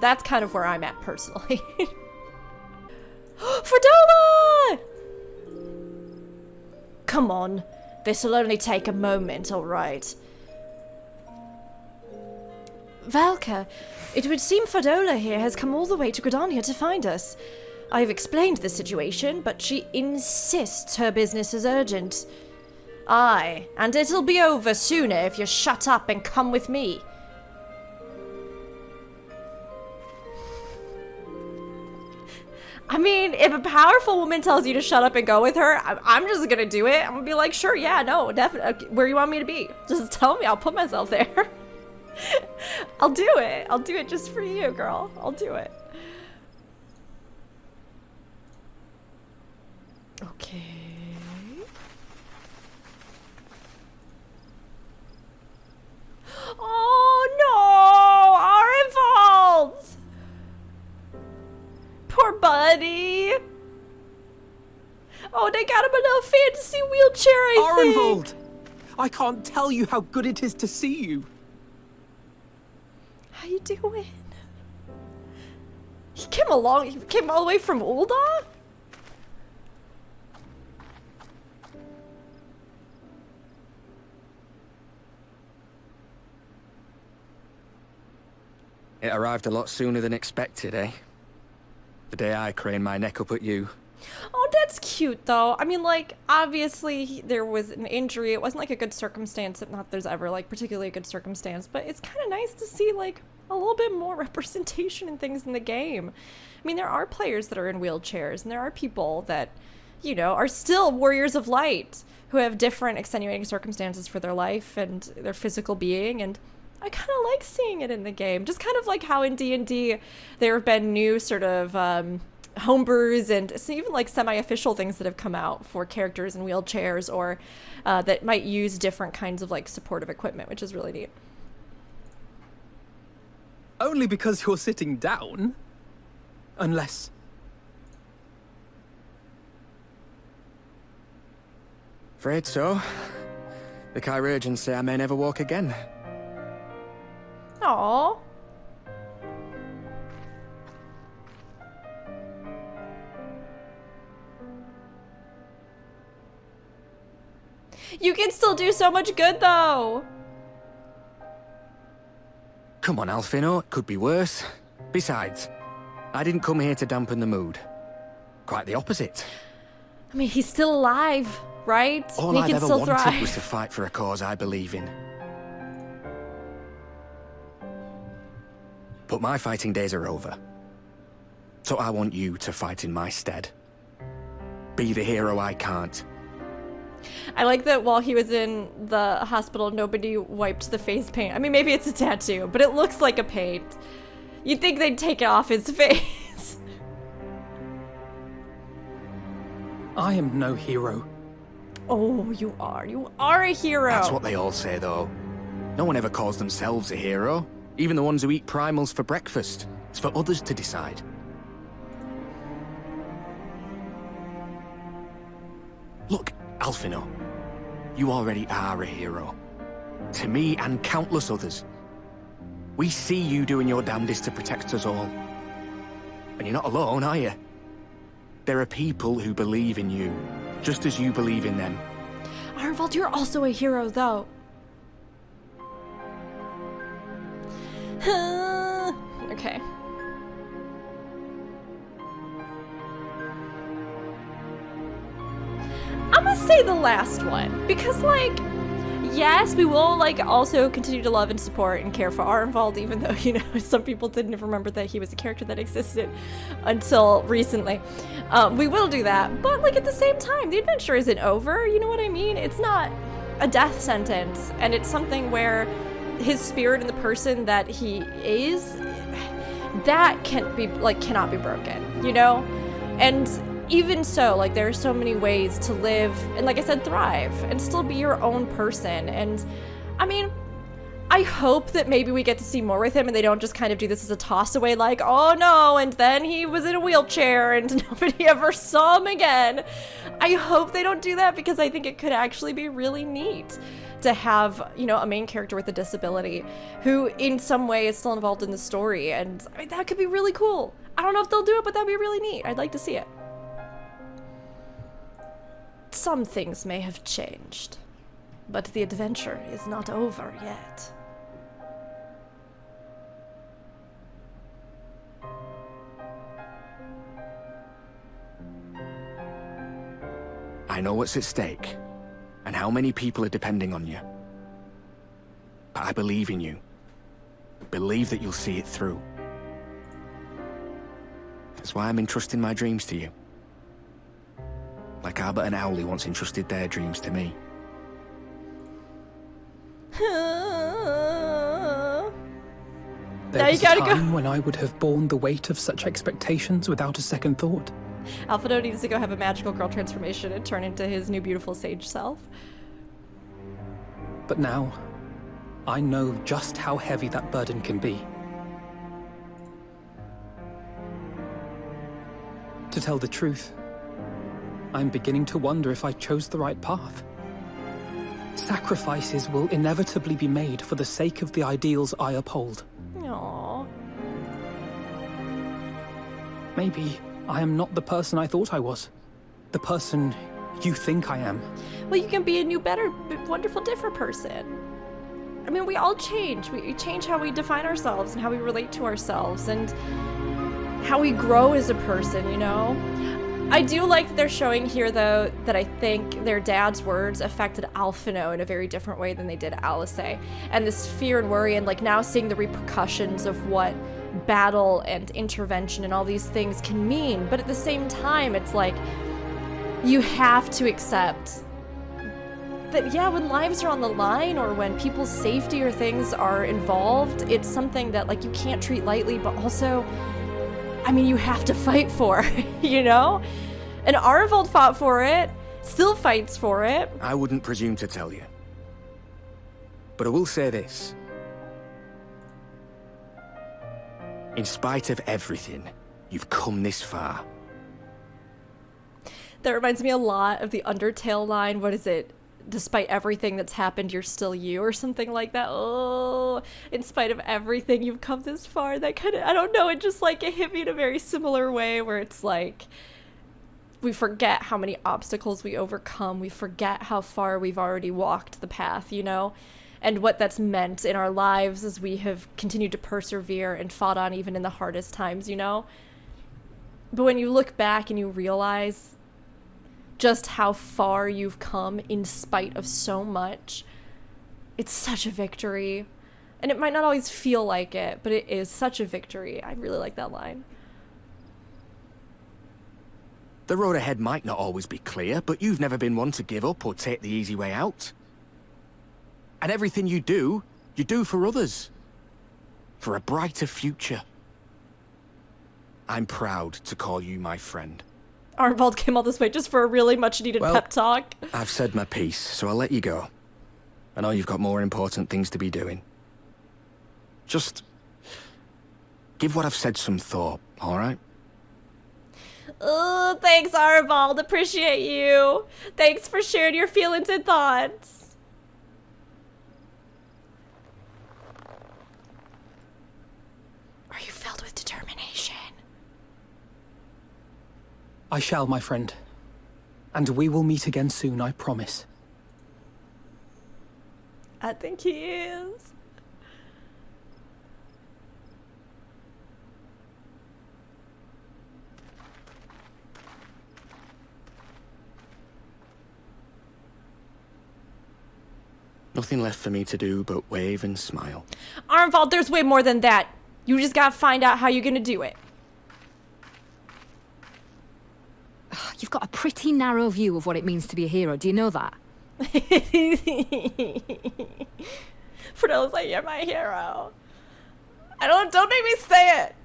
That's kind of where I'm at personally. Fredoma! Come on, this'll only take a moment, alright. Valka, it would seem Fadola here has come all the way to Gridania to find us. I have explained the situation, but she insists her business is urgent. Aye, and it'll be over sooner if you shut up and come with me. I mean, if a powerful woman tells you to shut up and go with her, I'm just gonna do it. I'm gonna be like, sure, yeah, no, definitely. Where you want me to be? Just tell me, I'll put myself there. I'll do it. I'll do it just for you, girl. I'll do it. Okay. Oh no! Arenvald! Poor buddy! Oh Arenvald! I can't tell you how good it is to see you. How you doing? He came all the way from Ul'dah? It arrived a lot sooner than expected, eh? The day I craned my neck up at you. Oh, that's cute, though. I mean, like, obviously there was an injury. It wasn't, like, a good circumstance. Not that there's ever, like, particularly a good circumstance. But it's kind of nice to see, like, a little bit more representation and things in the game. I mean, there are players that are in wheelchairs. And there are people that, you know, are still warriors of light who have different extenuating circumstances for their life and their physical being. And I kind of like seeing it in the game. Just kind of like how in D&D there have been new sort of homebrews and even like semi-official things that have come out for characters in wheelchairs or that might use different kinds of like supportive equipment, which is really neat. Only because you're sitting down? Unless... Afraid so. The chirurgeons say I may never walk again. Aww. You can still do so much good, though. Come on, Alphinaud, it could be worse. Besides, I didn't come here to dampen the mood. Quite the opposite. I mean, he's still alive, right? All he I've can ever still wanted thrive. was to fight for a cause I believe in. But my fighting days are over. So I want you to fight in my stead. Be the hero I can't. I like that while he was in the hospital, nobody wiped the face paint. I mean, maybe it's a tattoo, but it looks like a paint. You'd think they'd take it off his face. I am no hero. Oh, you are. You are a hero. That's what they all say, though. No one ever calls themselves a hero. Even the ones who eat primals for breakfast. It's for others to decide. Look, Alphinaud, you already are a hero. To me and countless others. We see you doing your damnedest to protect us all. And you're not alone, are you? There are people who believe in you, just as you believe in them. Arenvald, you're also a hero, though. Okay. I'm gonna say the last one, because, like, yes, we will, like, also continue to love and support and care for Arenvald, even though, you know, some people didn't remember that he was a character that existed until recently. We will do that, but, like, at the same time, the adventure isn't over, you know what I mean? It's not a death sentence, and it's something where his spirit and the person that he is, that cannot be broken, you know? And even so, like, there are so many ways to live and, like I said, thrive and still be your own person. And I mean, I hope that maybe we get to see more with him and they don't just kind of do this as a toss away, like, oh no, and then he was in a wheelchair and nobody ever saw him again. I hope they don't do that, because I think it could actually be really neat to have, you know, a main character with a disability who in some way is still involved in the story. And I mean, that could be really cool. I don't know if they'll do it, but that'd be really neat. I'd like to see it. Some things may have changed, but the adventure is not over yet. I know what's at stake, and how many people are depending on you. But I believe in you. Believe that you'll see it through. That's why I'm entrusting my dreams to you. Like Albert and Owley once entrusted their dreams to me. There was a time when I would have borne the weight of such expectations without a second thought. Alphinaud needs to go have a magical girl transformation and turn into his new beautiful sage self. But now, I know just how heavy that burden can be. To tell the truth, I'm beginning to wonder if I chose the right path. Sacrifices will inevitably be made for the sake of the ideals I uphold. Aww. Maybe I am not the person I thought I was. The person you think I am. Well, you can be a new, better, wonderful, different person. I mean, we all change. We change how we define ourselves and how we relate to ourselves and how we grow as a person, you know? I do like that they're showing here, though, that I think their dad's words affected Alphinaud in a very different way than they did Alice. And this fear and worry and, like, now seeing the repercussions of what battle and intervention and all these things can mean. But at the same time, it's like, you have to accept that, yeah, when lives are on the line or when people's safety or things are involved, it's something that, like, you can't treat lightly, but also, I mean, you have to fight for, you know? And Arenvald fought for it, still fights for it. I wouldn't presume to tell you. But I will say this. In spite of everything, you've come this far. That reminds me a lot of the Undertale line. What is it? Despite everything that's happened, you're still you, or something like that. Oh, in spite of everything, you've come this far. That kind of, I don't know, it just, like, it hit me in a very similar way where it's like, we forget how many obstacles we overcome. We forget how far we've already walked the path, you know? And what that's meant in our lives as we have continued to persevere and fought on even in the hardest times, you know? But when you look back and you realize just how far you've come in spite of so much, it's such a victory. And it might not always feel like it, but it is such a victory. I really like that line. The road ahead might not always be clear, but you've never been one to give up or take the easy way out. And everything you do for others. For a brighter future. I'm proud to call you my friend. Arenvald came all this way just for a really much needed pep talk. I've said my piece, so I'll let you go. I know you've got more important things to be doing. Just give what I've said some thought, all right? Oh, thanks, Arenvald. Appreciate you. Thanks for sharing your feelings and thoughts. Are you filled with determination? I shall, my friend. And we will meet again soon, I promise. I think he is. Nothing left for me to do but wave and smile. Arenvald, there's way more than that. You just gotta find out how you're gonna do it. You've got a pretty narrow view of what it means to be a hero. Do you know that? Fourchenault's like, you're my hero. Don't make me say it.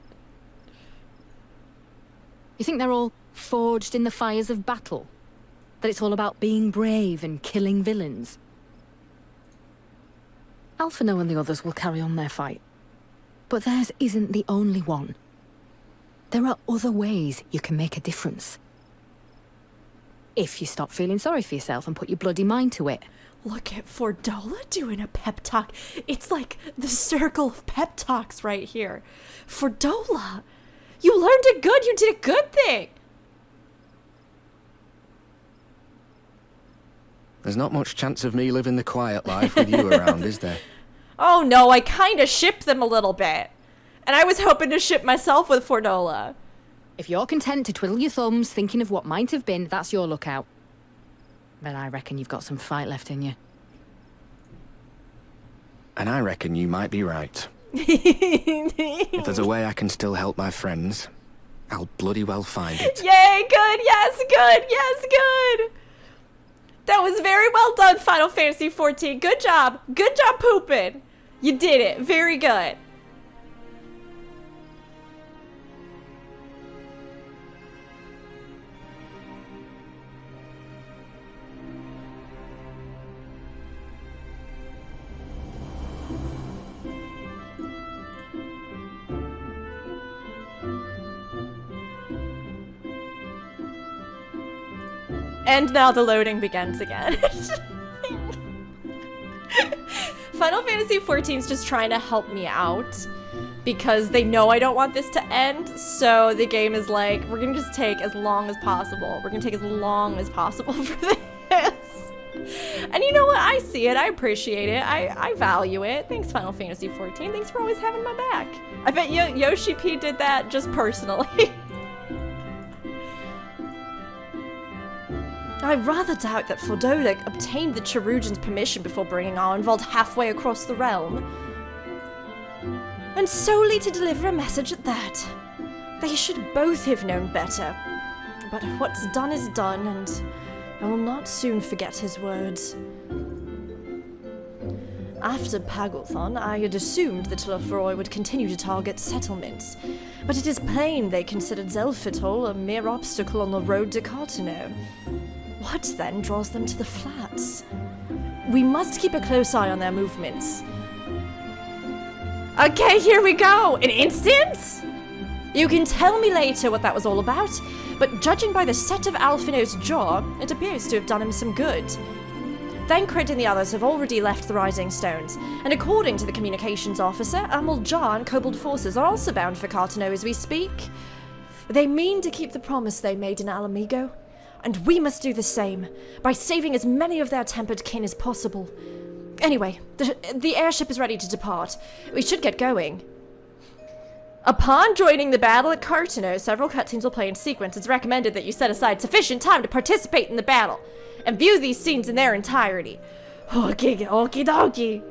You think they're all forged in the fires of battle? That it's all about being brave and killing villains? Alphinaud and the others will carry on their fight. But theirs isn't the only one. There are other ways you can make a difference. If you stop feeling sorry for yourself and put your bloody mind to it. Look at Fourchenault doing a pep talk. It's like the circle of pep talks right here. Fourchenault, you learned it good. You did a good thing. There's not much chance of me living the quiet life with you around, is there? Oh no, I kind of shipped them a little bit. And I was hoping to ship myself with Fourchenault. If you're content to twiddle your thumbs thinking of what might have been, that's your lookout. But I reckon you've got some fight left in you. And I reckon you might be right. If there's a way I can still help my friends, I'll bloody well find it. Yay, good, yes, good, yes, good. That was very well done, Final Fantasy XIV. Good job pooping. You did it, very good. And now the loading begins again. Final Fantasy XIV is just trying to help me out because they know I don't want this to end. So the game is like, we're gonna just take as long as possible. We're gonna take as long as possible for this. And you know what? I see it. I appreciate it. I value it. Thanks, Final Fantasy XIV. Thanks for always having my back. I bet Yoshi P did that just personally. I rather doubt that Fourchenault obtained the Cherugian's permission before bringing Arenvald halfway across the realm. And solely to deliver a message at that. They should both have known better. But what's done is done, and I will not soon forget his words. After Pagulthon, I had assumed that Lefroy would continue to target settlements, but it is plain they considered Zelfitol a mere obstacle on the road to Carteneau. What then draws them to the flats? We must keep a close eye on their movements. Okay, here we go! An instance? You can tell me later what that was all about, but judging by the set of Alphinaud's jaw, it appears to have done him some good. Thancred and the others have already left the Rising Stones, and according to the communications officer, Amul-Jar and Kobold forces are also bound for Carteneau as we speak. They mean to keep the promise they made in Alamigo, and we must do the same, by saving as many of their tempered kin as possible. Anyway, the airship is ready to depart. We should get going. Upon joining the battle at Carteneau, several cutscenes will play in sequence. It's recommended that you set aside sufficient time to participate in the battle, and view these scenes in their entirety. Okie dokie.